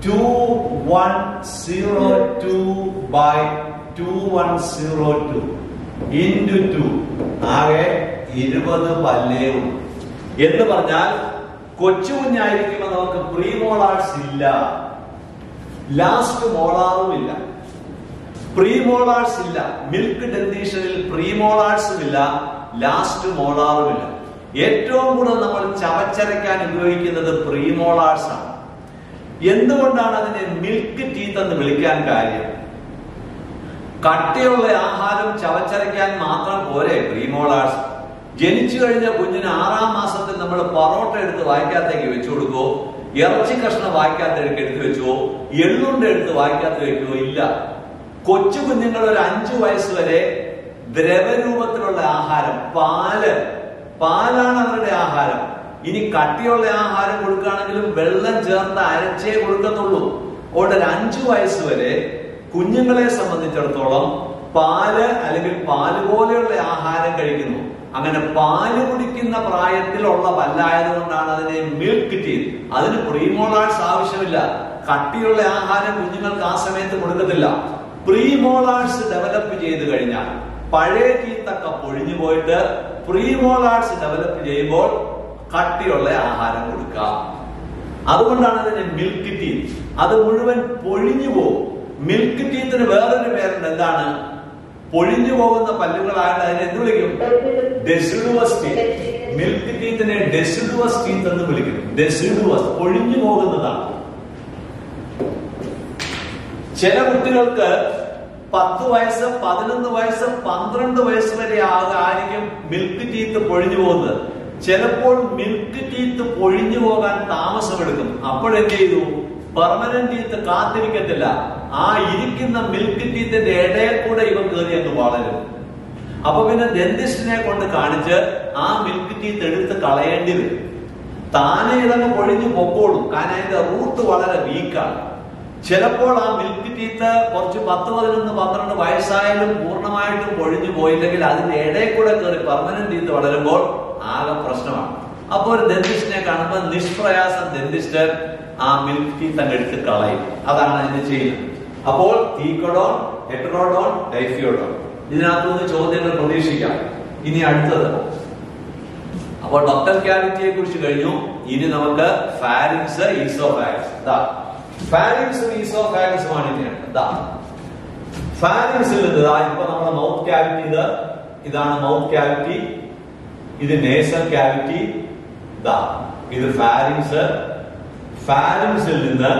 Speaker 1: 2102/2102 into 2 ആകെ 20 പല്ലേ ഉള്ളൂ. എന്ന് പറഞ്ഞാൽ കൊച്ചു കുഞ്ഞായിരിക്കുമ്പോൾ നമുക്ക് പ്രീ മോളാർസ് ഇല്ല, ലാസ്റ്റ് മോളാറും ഇല്ല. പ്രീ മോളാർസ് ഇല്ല, മിൽക്ക് ഡെന്റീഷനിൽ പ്രീ മോളാർസും ഇല്ല, ലാസ്റ്റ് മോളാറും ഇല്ല. ഏറ്റവും കൂടുതൽ നമ്മൾ ചവച്ചരയ്ക്കാൻ ഉപയോഗിക്കുന്നത് പ്രീ മോളാർസ് ആണ്. എന്തുകൊണ്ടാണ് അതിനെ മിൽക്ക് ടീത്ത് എന്ന് വിളിക്കാൻ കാര്യം? കട്ടിയുള്ള ആഹാരം ചവച്ചരയ്ക്കാൻ മാത്രം പോരെ പ്രീ മോളാർസ്. ജനിച്ചു കഴിഞ്ഞ കുഞ്ഞിന് 6ാം മാസത്തിൽ നമ്മൾ പൊറോട്ട എടുത്ത് വായ്ക്കകത്തേക്ക് വെച്ചു കൊടുക്കുവോ, ഇറച്ചി കഷ്ണം വായ്ക്കകത്തേക്ക് എടുത്ത് വെച്ചുവോ, എള്ളുണ്ട എടുത്ത് വായ്ക്കകത്ത് വെക്കുവോ? ഇല്ല. കൊച്ചു കുഞ്ഞുങ്ങൾ ഒരു 5 വയസ്സ് വരെ ദ്രവരൂപത്തിലുള്ള ആഹാരം, പാലാണ് അവരുടെ ആഹാരം. ഇനി കട്ടിയുള്ള ആഹാരം കൊടുക്കുകയാണെങ്കിലും വെള്ളം ചേർത്ത് അരച്ചേ കൊടുക്കത്തുള്ളൂ. അതുകൊണ്ട് ഒരു 5 വയസ്സ് വരെ കുഞ്ഞുങ്ങളെ സംബന്ധിച്ചിടത്തോളം പാല് അല്ലെങ്കിൽ പാല് പോലെയുള്ള ആഹാരം കഴിക്കുന്നു. അങ്ങനെ പാല് കുടിക്കുന്ന പ്രായത്തിലുള്ള പല്ലായത് കൊണ്ടാണ് അതിനെ മിൽക്ക് ടീത്ത്. അതിന് പ്രീമോളാർസ് ആവശ്യമില്ല. കട്ടിയുള്ള ആഹാരം കുഞ്ഞുങ്ങൾക്ക് ആ സമയത്ത് കൊടുക്കത്തില്ല. പ്രീമോളാർസ് ഡെവലപ്പ് ചെയ്ത് കഴിഞ്ഞാൽ പഴയ ടീത്തൊക്കെ പൊഴിഞ്ഞു പോയിട്ട് പ്രീമോളാർസ് ഡെവലപ്പ് ചെയ്യുമ്പോൾ കട്ടിയുള്ള ആഹാരം കൊടുക്കാം. അതുകൊണ്ടാണ് അതിന് മിൽക്ക് ടീത്ത്. അത് മുഴുവൻ പൊഴിഞ്ഞു പോകും. മിൽക്ക് ടീത്തിന് വേറൊരു പേരുണ്ട്. എന്താണ്? പൊഴിഞ്ഞു പോകുന്ന പല്ലുകളായിട്ട് അതിനെ എന്ത് വിളിക്കും? Deciduous teeth. മിൽക്ക് ടീത്തിനെ ഡെസിഡുവസ് ടീത്ത് എന്ന് വിളിക്കും. ഡെസിഡുവസ്, പൊഴിഞ്ഞു പോകുന്നതാണ്. ചില കുട്ടികൾക്ക് 10 വയസ്സ്, 11 വയസ്സ്, 12 വയസ്സ് വരെ ആയിരിക്കും മിൽക്ക് ടീത്ത് പൊഴിഞ്ഞു പോകുന്നത്. ചിലപ്പോൾ മിൽക്ക് ടീത്ത് പൊഴിഞ്ഞു പോകാൻ താമസമെടുക്കും. അപ്പോഴെന്ത് ചെയ്തു? പെർമനന്റ് ടീത്ത് കാത്തിരിക്കത്തില്ല. ആ ഇരിക്കുന്ന മിൽക്ക് ടീത്തിന്റെ ഇടയിൽ കൂടെ ഇവ കയറി അങ്ങ് വളരും. അപ്പൊ പിന്നെ ഡെന്റിസ്റ്റിനെ കൊണ്ട് കാണിച്ച് ആ മിൽക്ക് ടീത്ത് എടുത്ത് കളയേണ്ടി വരും. താനെ ഇതങ്ങ് പൊഴിഞ്ഞു പൊക്കോളും. കാരണം അതിന്റെ റൂട്ട് വളരെ വീക്കാണ്. ചിലപ്പോൾ ആ മിൽക്ക് ടീത്ത് കുറച്ച് 10, 11, 12 വയസ്സായാലും പൂർണ്ണമായിട്ടും പൊഴിഞ്ഞു പോയില്ലെങ്കിൽ അതിന്റെ ഇടയിൽ കൂടെ കയറി പെർമനന്റ് ടീത്ത് വളരുമ്പോൾ ആകെ പ്രശ്നമാണ്. അപ്പൊ ഒരു ഡെന്റിസ്റ്റിനെ കാണുമ്പോൾ നിഷ്പ്രയാസം ഡെന്റിസ്റ്റ് ആ മിൽക്ക് ടീത്ത് അങ്ങ് എടുത്ത് കളയും. അതാണ് അതിന് ചെയ്യുന്നത്. അപ്പോൾ തീക്കോഡോൺ, ഹെറ്ററോഡോൺ, ഡൈഫിയോഡോൺ, ഇതിനകത്തുനിന്ന് ചോദ്യങ്ങൾ പ്രതീക്ഷിക്കാം. ഇനി അടുത്തത്. അപ്പോൾ ഡക്ടൽ ക്യാവിറ്റിയെ കുറിച്ച് കഴിഞ്ഞു. ഇനി നമുക്ക് ഫാരിങ്സ്, ഈസോഫാഗസ്. ഫാരിങ്സും ഈസോഫാഗസുമാണ് ഇങ്ങനെയാണ്. ഫാരിങ്സിൽ ഇപ്പൊ നമ്മുടെ മൗത്ത് ക്യാവിറ്റി, ഇതാണ് മൗത്ത് ക്യാവിറ്റി, ഇത് നേസൽ ക്യാവിറ്റി, ഇത് ഫാരിങ്സ്. ഫാരിങ്സിൽ നിന്ന്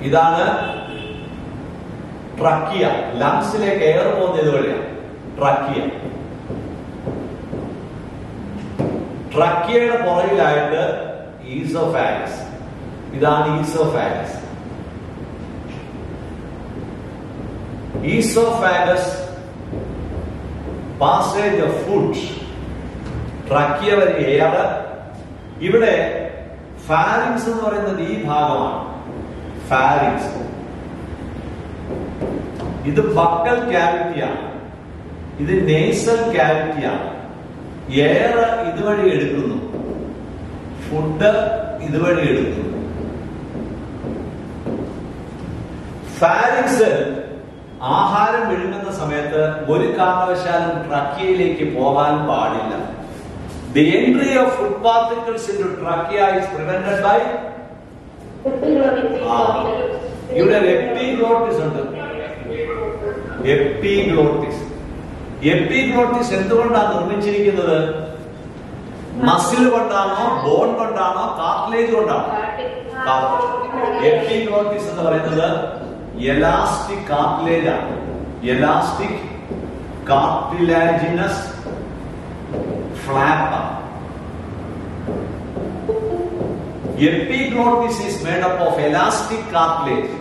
Speaker 1: ഇതാണ് ട്രക്കിയ. ലങ്സിലേക്ക് എയർ പോകുന്ന ഇതുവഴിയാണ് ട്രക്കിയ. ട്രക്കിയയുടെ പുറകിലായിട്ട് ഈസോഫാഗസ്. ഇതാണ് oesophagus. Oesophagus passage of food. Trachea വഴി എയർ. ഇവിടെ ഫാരിങ്സ് എന്ന് പറയുന്നത് ഈ ഭാഗമാണ്. ഫാരിങ്സ് ഇത് ബക്കൽ ക്യാവിറ്റിയാണ്. ഇത് നേസൽ ക്യാവിറ്റിയാണ്. എയർ ഇതുവഴി എടുക്കുന്നു, ഫുഡ് ഇതുവഴി എടുക്കുന്നു. ഫാരിങ്സ് ആഹാരം വിഴുങ്ങുന്ന സമയത്ത് ഒരു കാരണവശാലും ട്രക്കിയയിലേക്ക് പോകാൻ പാടില്ല. The entry of food particles into trachea is prevented by ഇവിടെ ഒരു എപ്പിഗ്ലോട്ടിസ് ഉണ്ട്. എപ്പിഗ്ലോട്ടിസ് എന്തുകൊണ്ടാണ് നിർമ്മിച്ചിരിക്കുന്നത്? മസിൽ കൊണ്ടാണോ, ബോൺ കൊണ്ടാണോ, കാർട്ടിലേജ് കൊണ്ടാണോ? എപ്പിഗ്ലോട്ടിസ് എന്ന് പറയുന്നത് എലാസ്റ്റിക് കാർട്ടിലേജ് ആണ്. Elastic cartilaginous flap. Epiglottis is made up of elastic cartilage.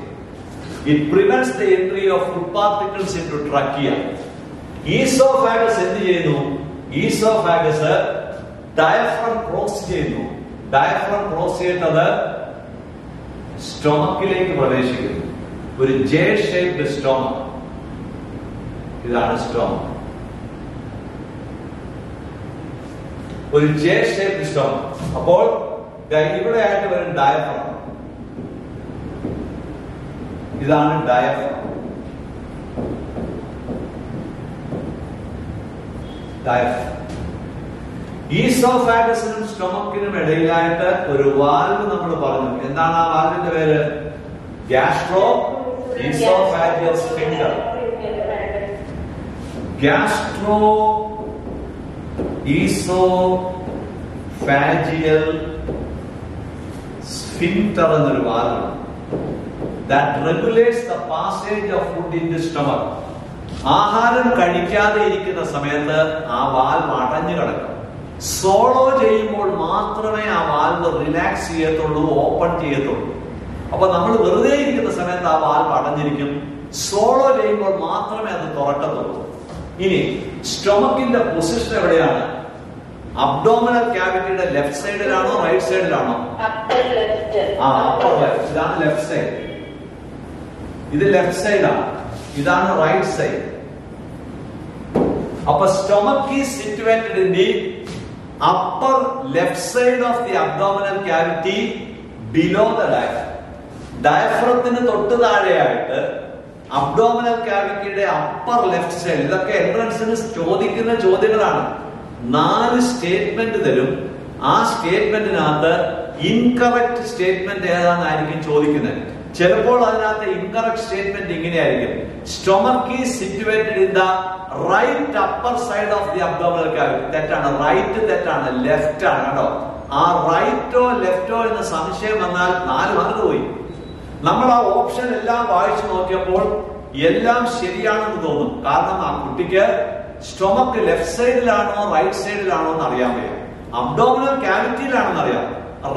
Speaker 1: It prevents the entry of food particles into trachea. Esophagus എന്ത് ചെയ്യുന്നു? Esophagus diaphragm ക്രോസ് ചെയ്യുന്നു. Diaphragm ക്രോസ് ചെയ്യുന്നത് സ്റ്റൊമക്കിലേക്ക് പ്രവേശിക്കുന്നു. ഒരു ജെ ഷേപ്ഡ് സ്റ്റൊമക്. ഇതാണ് സ്റ്റൊമക്. ഒരു J shaped stomach. അപ്പോൾ ഇവിടെ ആയിട്ട് വരും ഡയഫ്രം. ഇതാണ് ഡയഫ്രം. ഈസോഫാഗസിനും സ്റ്റൊമക്കിനും ഇടയിലായിട്ട് ഒരു വാൽവ് നമ്മൾ പറഞ്ഞു. എന്താണ് ആ വാൽവിന്റെ പേര്? Gastro oesophageal sphincter. Gastro oesophageal sphincter എന്നൊരു വാൽവ് that regulates the passage of food in the stomach. ആഹാരം കഴിക്കാതെ ഇരിക്കുന്ന സമയത്ത് ആ വാൽവ് അടഞ്ഞു കിടക്കും. സോളോ ചെയ്യുമ്പോൾ മാത്രമേ ആ വാൽവ് റിലാക്സ് ചെയ്യത്തുള്ളൂ, ഓപ്പൺ ചെയ്യത്തുള്ളൂ. അപ്പൊ നമ്മൾ വെറുതെ ഇരിക്കുന്ന സമയത്ത് ആ വാൽവ് അടഞ്ഞിരിക്കും. സോളോ ചെയ്യുമ്പോൾ മാത്രമേ അത് തുറക്കത്തുള്ളൂ. ഇനി സ്റ്റൊമക്കിന്റെ പൊസിഷൻ എവിടെയാണ്? അബ്ഡോമിനൽ ക്യാവിറ്റിയുടെ ലെഫ്റ്റ് സൈഡിലാണോ റൈറ്റ് സൈഡിലാണോ? Upper left. ഇതാണ് ലെഫ്റ്റ് സൈഡ്. ഇത് ലെഫ്റ്റ് സൈഡാണ്. ഇതാണ് റൈറ്റ് സൈഡ്. അപ്പൊ stomach is situated in the upper left side of the abdominal cavity below the diaphragm. ഡയഫ്രത്തിന് തൊട്ട് താഴെയായിട്ട് അബ്ഡോമിനൽ ക്യാവിറ്റിയുടെ അപ്പർ ലെഫ്റ്റ് സൈഡ്. ഇതൊക്കെ എൻട്രൻസിന് ചോദിക്കുന്ന ചോദ്യങ്ങളാണ്. 4 സ്റ്റേറ്റ്മെന്റ് തരും. ആ സ്റ്റേറ്റ്മെന്റിനകത്ത് ഇൻകറക്റ്റ് സ്റ്റേറ്റ്മെന്റ് ഏതാണെന്നായിരിക്കും ചോദിക്കുന്നത്. ചിലപ്പോൾ അതിനകത്ത് ഇൻകറക്റ്റ് സ്റ്റേറ്റ്മെന്റ് ഇങ്ങനെയായിരിക്കും: stomach is situated in the right upper side of the abdominal cavity. തെറ്റാണ്. റൈറ്റ് തെറ്റാണ്, ലെഫ്റ്റ് ആണ്. കേട്ടോ, ആ റൈറ്റോ ലെഫ്റ്റോ എന്ന സംശയം വന്നാൽ 4 മാർക്ക് പോയി. നമ്മൾ ആ ഓപ്ഷൻ എല്ലാം വായിച്ചു നോക്കിയപ്പോൾ എല്ലാം ശരിയാണെന്ന് തോന്നും. കാരണം ആ കുട്ടിക്ക് സ്റ്റൊമക്ക് ലെഫ്റ്റ് സൈഡിലാണോ റൈറ്റ് സൈഡിലാണോ എന്ന് അറിയാൻ വയ്യ. അബ്ഡോമിനൽ ക്യാവിറ്റിയിലാണെന്ന് അറിയാം.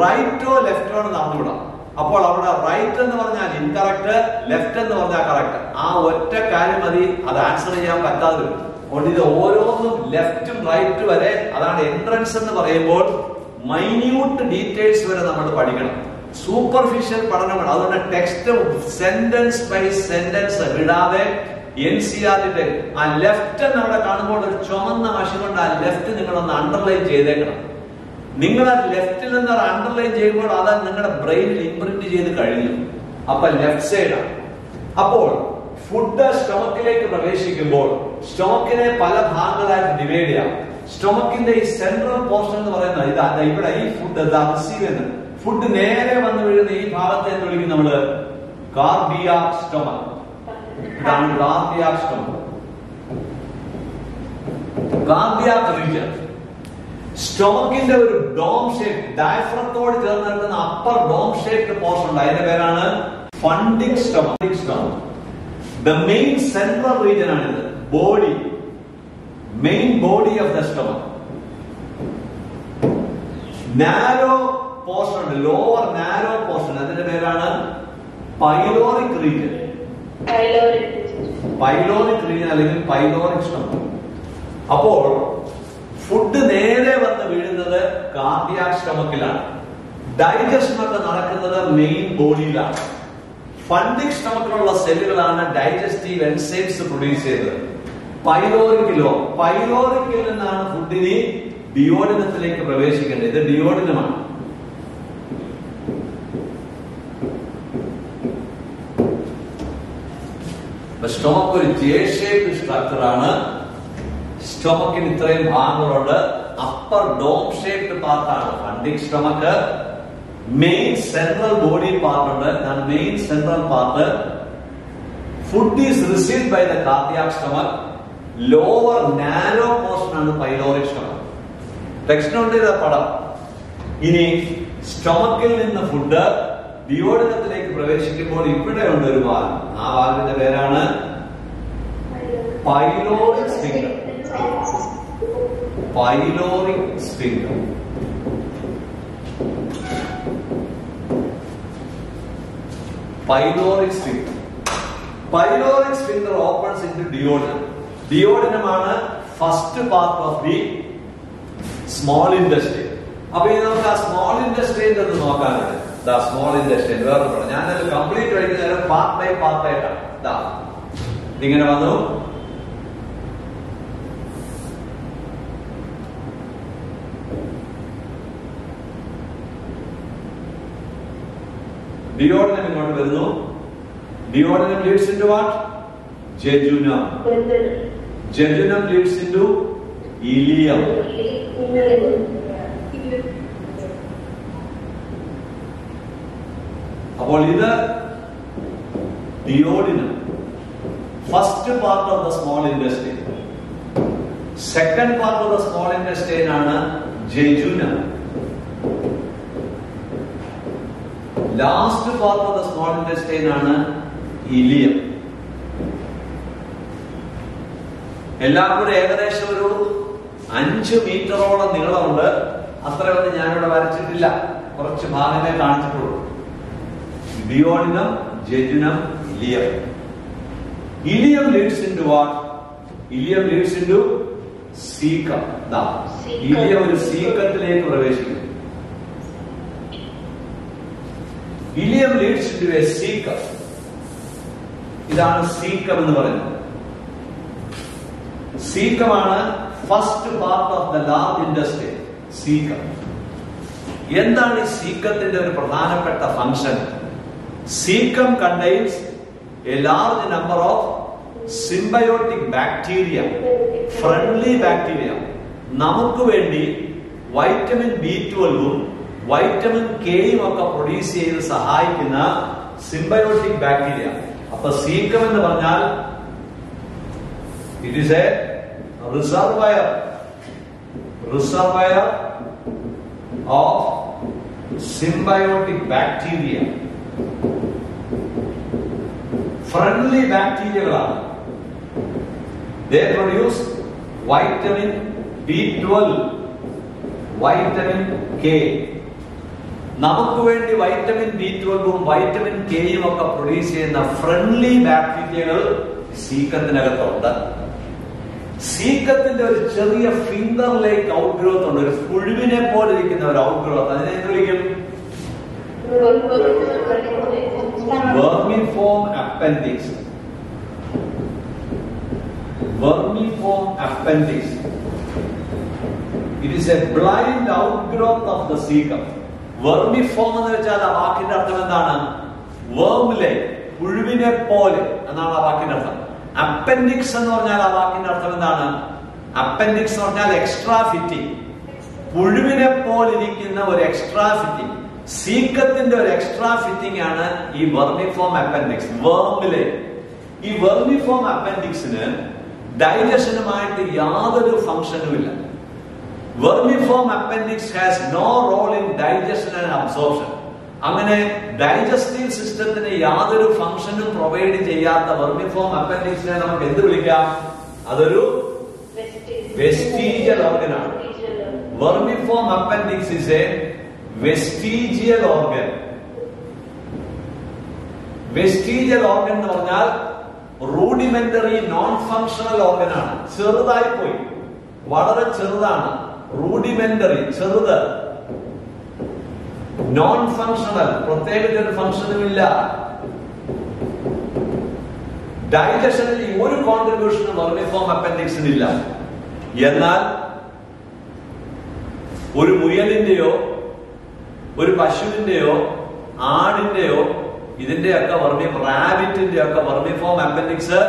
Speaker 1: റൈറ്റോ ലെഫ്റ്റോ എന്ന് അറിഞ്ഞുകൂടാ. അപ്പോൾ അവിടെ റൈറ്റ് എന്ന് പറഞ്ഞാൽ ഇൻകറക്റ്റ്, ലെഫ്റ്റ് എന്ന് പറഞ്ഞാൽ കറക്റ്റ്. ആ ഒറ്റ കാര്യം മതി അത് ആൻസർ ചെയ്യാൻ പറ്റാതെ വരും. അതുകൊണ്ട് ഇത് ഓരോന്നും ലെഫ്റ്റും റൈറ്റ് വരെ, അതാണ് എൻട്രൻസ് എന്ന് പറയുമ്പോൾ മൈന്യൂട്ട് ഡീറ്റെയിൽസ് വരെ നമ്മൾ പഠിക്കണം. സൂപ്പർഫിഷ്യൽ പഠനമാണ്. അതുകൊണ്ട് ടെക്സ്റ്റ് സെന്റൻസ് ബൈ സെന്റൻസ് വിടാതെ NCERT ആ ലെഫ്റ്റ് അവിടെ കാണുമ്പോൾ ഒരു ചുമന്ന മഷി കൊണ്ട് ആ ലെഫ്റ്റ് നിങ്ങളൊന്ന് അണ്ടർലൈൻ ചെയ്തേക്കണം. നിങ്ങൾ ആ ലെഫ്റ്റിൽ നിന്ന് അണ്ടർലൈൻ ചെയ്യുമ്പോൾ അത് നിങ്ങളുടെ ബ്രെയിനിൽ ഇംപ്രിന്റ് ചെയ്ത് കഴിഞ്ഞു. അപ്പൊ ലെഫ്റ്റ് സൈഡാണ്. അപ്പോൾ ഫുഡ് സ്റ്റൊമക്കിലേക്ക് പ്രവേശിക്കുമ്പോൾ സ്റ്റൊമക്കിനെ പല ഭാഗങ്ങളായിട്ട് ഡിവൈഡ് ചെയ്യാം. സ്റ്റൊമക്കിന്റെ ഈ സെൻട്രൽ പോർഷൻ എന്ന് പറയുന്നത് ഇതാണ്. ഇവിടെ ഈ ഫുഡ് റിസീവ് ചെയ്യുന്നത് ഫുഡ് നേരെ വന്ന് വീഴുന്ന ഈ ഭാഗത്തെ എന്ന് വിളിക്കും നമ്മള് കാർഡിയാക് സ്റ്റൊമക്. ഇതാണ് കാർഡിയാക് സ്റ്റൊമക്. Cardiac region. സ്റ്റൊമക്കിന്റെ ഒരു ഡോം ഷേപ്പ്, ഡയഫ്രത്തോട് ചേർന്ന് നിൽക്കുന്ന അപ്പർ ഡോം ഷേപ്ഡ് പോർഷൻ ഉണ്ട്. അതിന്റെ പേരാണ് fundic stomach. The main central region ആണിത്. Body, main body of the stomach. Narrow portion ഉണ്ട്, ലോവർ നാരോ പോർഷൻ. അതിന്റെ പേരാണ് പൈലോറിക് റീജിയൻ. പൈലോറിക് റീജിയൻ അല്ലെങ്കിൽ പൈലോറിക് സ്റ്റൊമക്. അപ്പോൾ ഫുഡ് നേരെ വന്ന് വീഴുന്നത് കാർഡിയാക് സ്റ്റൊമക്കിലാണ്. ഡൈജഷൻ ഒക്കെ നടക്കുന്നത് മെയിൻ ബോഡിയിലാണ്. ഫണ്ടിക് സ്റ്റൊമക്കിലുള്ള സെല്ലുകളാണ് ഡൈജസ്റ്റീവ് എൻസൈംസ് പ്രൊഡ്യൂസ് ചെയ്തത്. പൈലോറിക്കിലോ, പൈലോറിക്കിൽ നിന്നാണ് ഫുഡിന് ഡിയോഡിനത്തിലേക്ക് പ്രവേശിക്കേണ്ടത്. ഇത് ഡിയോഡിനമാണ്. സ്റ്റൊമക്ക് ഒരു ജെ ഷേപ്ഡ് സ്ട്രക്ചർ ആണ്. സ്റ്റൊമക്കിന് ഇത്രയും ഭാഗങ്ങളുണ്ട്. അപ്പർ ഡോം ഷേപ്ഡ് പാർട്ടാണ് fundic stomach. Main central body part ഉണ്ട്. Main central part. Food is received by the cardiac stomach. Lower narrow portion ആണ് പൈലോറിക് സ്റ്റൊമക്ക്. ടെക്സ്റ്റിനുണ്ട് ഇത് പടം. ഇനി സ്റ്റൊമക്കിൽ നിന്ന് ഫുഡ് ഡിയോഡിനത്തിലേക്ക് പ്രവേശിക്കുമ്പോൾ ഇവിടെ ഉണ്ട് ഒരു വാൽവ്. ആ വാൽവിന്റെ പേരാണ് pyloric sphincter. Pyloric sphincter. Pyloric sphincter. Pyloric sphincter opens into duodenum. ഡിയോഡിനമാണ് first part of the small intestine. അപ്പൊ ഇനി നമുക്ക് ആ സ്മോൾ ഇൻഡസ്ട്രിയിൽ ഒന്ന് നോക്കാനുണ്ട്. സ്മോൾ ഇൻഡസ്ട്രി വേറെ ഞാനത് കംപ്ലീറ്റ് കഴിക്കുന്നേരം പാർട്ട് ബൈ പാർട്ട് ആയിട്ടാണ്. ഇതിങ്ങനെ വന്നു. ഡിയോഡിനം ഇങ്ങോട്ട് വരുന്നു. Duodenum leads into what? Jejunum. Jejunum leads into ileum. അപ്പോൾ ഇത് duodenum, first part of the small intestine. Second part of the small intestine ആണ് jejunum. Last part of the small intestine ആണ് ileum. എല്ലാം കൂടെ ഏകദേശം ഒരു 5 മീറ്ററോളം നീളമുണ്ട്. അത്രയൊന്നും ഞാനിവിടെ വരച്ചിട്ടില്ല, കുറച്ച് ഭാഗമേ കാണിച്ചിട്ടുള്ളൂ. Duodenum, jejunum, ileum. Ileum leads into what? Ileum leads into caecum. Ileum ഒരു സീക്കത്തിലേക്ക് പ്രവേശിക്കുന്നു. Ileum leads into a caecum. ഇതാണ് സീക്കം എന്ന് പറയുന്നത്. സീക്കമാണ് first part of the large intestine. Caecum. എന്താണ് ഈ സീക്കത്തിന്റെ ഒരു പ്രധാനപ്പെട്ട function? Caecum contains a large number of symbiotic bacteria, friendly bacteria. നമുക്ക് വേണ്ടി വൈറ്റമിൻ B12ഉം വൈറ്റമിൻ കെയും ഒക്കെ പ്രൊഡ്യൂസ് ചെയ്ത് സഹായിക്കുന്ന സിംബയോട്ടിക് ബാക്ടീരിയ. അപ്പൊ സീക്കം എന്ന് പറഞ്ഞാൽ it is a reservoir of symbiotic bacteria. Friendly ബാക്ടീരിയകളാണ്. They produce vitamin B12, vitamin K. നമുക്ക് വേണ്ടി വൈറ്റമിൻ B12ഉം വൈറ്റമിൻ കെയും ഒക്കെ പ്രൊഡ്യൂസ് ചെയ്യുന്ന ഫ്രണ്ട്ലി ബാക്ടീരിയകൾ സീക്കത്തിനകത്തുണ്ട്. സീക്കത്തിന്റെ ഒരു ചെറിയ ഫിംഗർ ലൈക്ക് ഔട്ട് ഗ്രോത്ത് ഉണ്ട്. ഒരു പുഴുവിനെ പോലെ ഇരിക്കുന്ന ഒരു ഔട്ട് ഗ്രോത്ത്. അതിനെ എന്ത് വിളിക്കും? Vermiform appendix. Vermiform appendix. It is a blind outgrowth of the cecum. Vermiform എന്ന് വെച്ചാൽ ആ വാക്കിന്റെ അർത്ഥം എന്താണ്? വേർമിലെ, പുഴുവിനെ പോലെ എന്നാണ് ആ വാക്കിന്റെ അർത്ഥം. അപ്പൻഡിക്സ് എന്ന് പറഞ്ഞാൽ ആ വാക്കിന്റെ അർത്ഥം എന്താണ്? അപ്പൻഡിക്സ് എന്ന് പറഞ്ഞാൽ എക്സ്ട്രാ ഫിറ്റിംഗ്. പുഴുവിനെ പോലെ ഇരിക്കുന്ന ഒരു എക്സ്ട്രാ ഫിറ്റിംഗ്. സീക്കത്തിന്റെ ഒരു എക്സ്ട്രാ ഫിറ്റിംഗ് ആണ് ഈ വെർമിഫോം അപ്പൻഡിക്സ്. വേർമിലെ ഈ വെർമിഫോം അപ്പൻഡിക്സിന് ഡൈജഷനുമായിട്ട് യാതൊരു ഫംഗ്ഷനും ഇല്ല. Vermiform appendix has no role in digestion and absorption. അങ്ങനെ ഡൈജസ്റ്റീവ് സിസ്റ്റത്തിന് യാതൊരു ഫംഗ്ഷനും പ്രൊവൈഡ് ചെയ്യാത്ത വെർമിഫോം അപ്പൻഡിക്സിനെ നമുക്ക് എന്ത് വിളിക്കാം? അതൊരു വെസ്റ്റീജിയൽ ഓർഗൻ ആണ്. Vermiform appendix is A vestigial organ. Vestigial organ എന്ന് പറഞ്ഞാൽ റൂഡിമെന്ററി നോൺ ഫങ്ഷണൽ ഓർഗൻ ആണ്. ചെറുതായി പോയി, വളരെ ചെറുതാണ്. റൂഡിമെന്ററി, ചെറുത്. നോൺ ഫങ്ഷണൽ, പ്രത്യേകിച്ച് ഒരു ഫംഗ്ഷനും ഇല്ല. ഡൈജഷനിൽ ഒരു കോൺട്രിബ്യൂഷനും വെർമിഫോം അപ്പൻഡിക്സിനില്ല. എന്നാൽ ഒരു മുയലിന്റെയോ ഒരു പശുവിന്റെയോ ആടിന്റെയോ ഇതിന്റെയൊക്കെ റാബിറ്റിന്റെ ഒക്കെ വെർമിഫോം അപ്പൻഡിക്സ്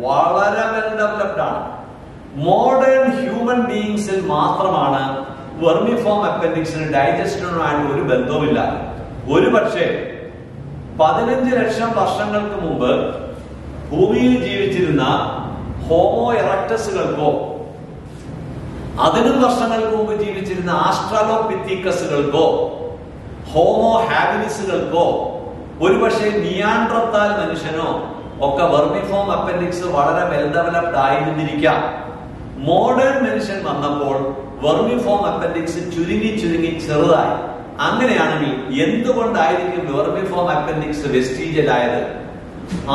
Speaker 1: വളരെ വെൽ ഡെവലപ്ഡ് ആണ്. മോഡേൺ ഹ്യൂമൻ ബീയിങ്സിൽ മാത്രമാണ് വെർമിഫോം അപ്പൻഡിക്സിന് ഡൈജസ്റ്റനുമായിട്ട് ഒരു ബന്ധവുമില്ല. ഒരു പക്ഷേ 15 ലക്ഷം വർഷങ്ങൾക്ക് മുമ്പ് ഭൂമിയിൽ ജീവിച്ചിരുന്ന ഹോമോ എറക്ടസുകൾക്കോ അതിനും വർഷങ്ങൾക്ക് മുമ്പ് ജീവിച്ചിരുന്ന ആസ്ട്രാലോപിത്തീക്കസുകൾക്കോ ഹോമോ ഹാബിലിസുകൾക്കോ ഒരുപക്ഷെ നിയാൻഡ്രത്താൽ മനുഷ്യനോ ഒക്കെ വെർമിഫോം അപ്പൻഡിക്സ് വളരെ വെൽ ഡെവലപ്ഡ് ആയിരുന്നിരിക്കാം. മോഡേൺ മനുഷ്യൻ വന്നപ്പോൾ വെർമിഫോം അപ്പൻഡിക്സ് ചുരുങ്ങി ചെറുതായി. അങ്ങനെയാണെങ്കിൽ എന്തുകൊണ്ടായിരിക്കും വെർമിഫോം അപ്പൻഡിക്സ് വെസ്റ്റീജിയൽ ആയത്?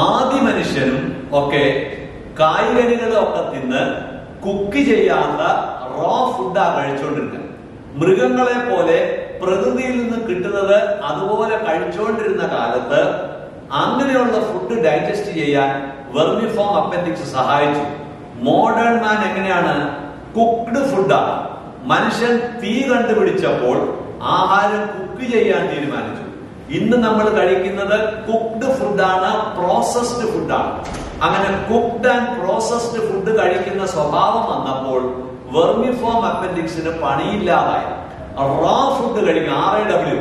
Speaker 1: ആദ്യ മനുഷ്യനും ഒക്കെ കായ്കനികളും ഒക്കെ തിന്ന് കുക്ക് ചെയ്യാത്ത റോ ഫുഡാ കഴിച്ചുകൊണ്ടിരുന്നത്. മൃഗങ്ങളെ പോലെ പ്രകൃതിയിൽ നിന്ന് കിട്ടുന്നത് അതുപോലെ കഴിച്ചുകൊണ്ടിരുന്ന കാലത്ത് അങ്ങനെയുള്ള ഫുഡ് ഡൈജസ്റ്റ് ചെയ്യാൻ വെർമിഫോം അപ്പൻഡിക്സ് സഹായിച്ചു. മോഡേൺ മാൻ എങ്ങനെയാണ്? കുക്ക്ഡ് ഫുഡാണ്. മനുഷ്യൻ തീ കണ്ടുപിടിച്ചപ്പോൾ ആഹാരം കുക്ക് ചെയ്യാൻ തീരുമാനിച്ചു. ഇന്ന് നമ്മൾ കഴിക്കുന്നത് കുക്ക്ഡ് ഫുഡാണ്, പ്രോസസ്ഡ് ഫുഡാണ്. അങ്ങനെ കുക്ക്ഡ് ആൻഡ് പ്രോസസ്ഡ് ഫുഡ് കഴിക്കുന്ന സ്വഭാവം വന്നപ്പോൾ വെർമിഫോം അപ്പൻഡിക്സിന് പണിയില്ലാതായി. റോ ഫുഡ് കഴിക്കുന്ന RAW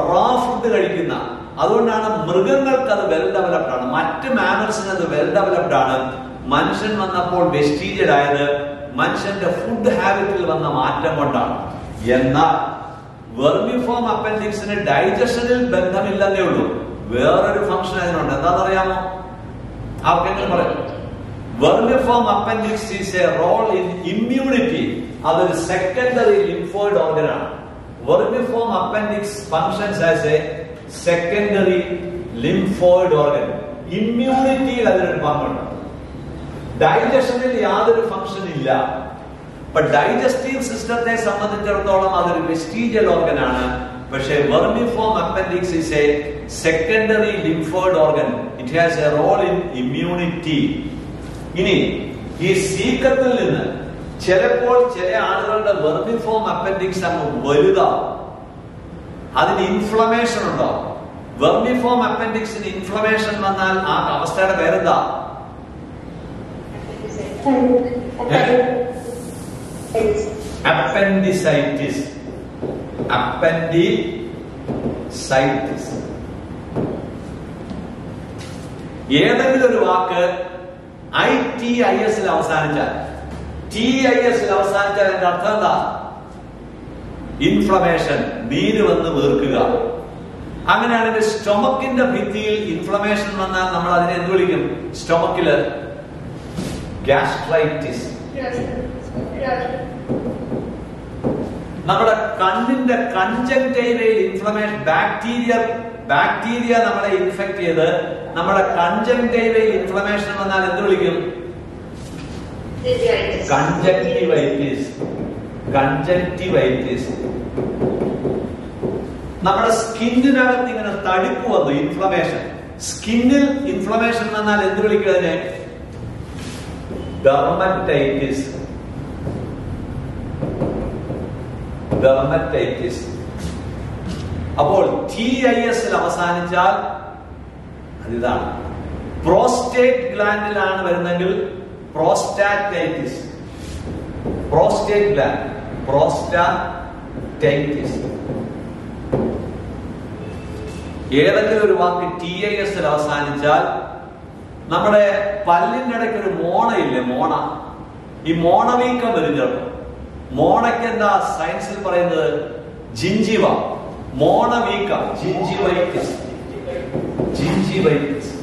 Speaker 1: റോ ഫുഡ് കഴിക്കുന്ന, അതുകൊണ്ടാണ് മൃഗങ്ങൾക്ക് അത് വെൽ ഡെവലപ്ഡ് ആണ്, മറ്റ് മാമൽസിന് അത് വെൽ ഡെവലപ്ഡ് ആണ്. മനുഷ്യൻ വന്നപ്പോൾ വെസ്റ്റീജിയൽ ആയത് മനുഷ്യന്റെ ഫുഡ് ഹാബിറ്റിൽ വന്ന മാറ്റം കൊണ്ടാണ്. എന്നാൽ വെർമിഫോം അപ്പൻഡിക്സിന് ഡൈജഷനിൽ ബന്ധമില്ലെന്നേ ഉള്ളൂ, വേറൊരു ഫംഗ്ഷൻ അതിനുണ്ട്. എന്താണെന്നറിയാമോ? ആർക്കെങ്കിലും പറയാം? Vermiform appendix is a role in immunity. അതൊരു സെക്കൻഡറി ലിംഫോയിഡ് ഓർഗൻ ആണ്. Vermiform appendix functions as a secondary lymphoid organ. ഇമ്മ്യൂണിറ്റിയിൽ അതിനൊരു പങ്കുണ്ട്. ഡൈജഷനിൽ യാതൊരു ഫംഗ്ഷൻ ഇല്ല. ഇപ്പൊ ഡൈജസ്റ്റീവ് സിസ്റ്റത്തെ സംബന്ധിച്ചിടത്തോളം അതൊരു വെസ്റ്റീജിയൽ ഓർഗൻ ആണ്. പക്ഷേ vermiform appendix is a secondary lymphoid organ. It has a role in immunity. ഇനി ഈ സീക്കത്തിൽ നിന്ന് ചിലപ്പോൾ ചില ആളുകളുടെ വെർമിഫോം അപ്പൻഡിക്സ് അങ്ങ് വലുതാവും, അതിന് ഇൻഫ്ലമേഷൻ ഉണ്ടാവും. വെർമിഫോം അപ്പൻഡിക്സിന് ഇൻഫ്ലമേഷൻ വന്നാൽ ആ അവസ്ഥയുടെ പേരെന്താ? അപ്പൻഡിസൈറ്റിസ്. അപ്പൻഡിസൈറ്റിസ്. ഏതെങ്കിലും ഒരു വാക്ക് ITIS അവസാനിച്ചാൽ, TIS അവസാനിച്ചാൽ എന്റെ അർത്ഥം എന്താ? ഇൻഫ്ലമേഷൻ, നീര് വന്ന് വീർക്കുക. അങ്ങനെയാണെങ്കിൽ സ്റ്റൊമക്കിന്റെ ഭിത്തിയിൽ ഇൻഫ്ലമേഷൻ വന്നാൽ നമ്മൾ അതിനെ എന്ത് വിളിക്കും? സ്റ്റൊമക്കില് ഗ്യാസ്ട്രൈറ്റിസ്. നമ്മുടെ കണ്ണിന്റെ കൺജങ്ക്റ്റൈവയിൽ ഇൻഫ്ലമേഷൻ, ബാക്ടീരിയ നമ്മളെ ഇൻഫെക്ട് ചെയ്ത് നമ്മുടെ കൺജങ്ക്റ്റൈവയിൽ ഇൻഫ്ലമേഷൻ വന്നാൽ എന്ത് വിളിക്കും? കൺജങ്ക്റ്റിവൈറ്റിസ്. കൺജങ്ക്റ്റിവൈറ്റിസ്. നമ്മുടെ സ്കിന്നിനകത്ത് ഇങ്ങനെ തടിപ്പ് വന്നു, ഇൻഫ്ലമേഷൻ. സ്കിന്നിൽ ഇൻഫ്ലമേഷൻ വന്നാൽ എന്ത് വിളിക്കും അതിനെ? ഡെർമറ്റൈറ്റിസ്. ഡെർമറ്റൈറ്റിസ്. അപ്പോൾ TIS അവസാനിച്ചാൽ അതിതാണ്. പ്രോസ്റ്റേറ്റ് ഗ്ലാൻഡിലാണ് വരുന്നെങ്കിൽ പ്രോസ്റ്റാറ്റൈറ്റിസ്. Prostate gland, പ്രോസ്റ്റാറ്റൈറ്റിസ്. ഏതെങ്കിലും ഒരു വാക്ക് TIS അവസാനിച്ചാൽ, നമ്മുടെ പല്ലിന്റെ ഇടയ്ക്ക് ഒരു മോണയില്ലേ, മോണ, ഈ മോണവീക്കം വരും ചിലപ്പോൾ. മോണയ്ക്ക് എന്താ സയൻസിൽ പറയുന്നത്? ജിഞ്ചിവ. മോണവീക്കം, ജിഞ്ചിവൈറ്റിസ്. ജിഞ്ചിവൈറ്റിസ്.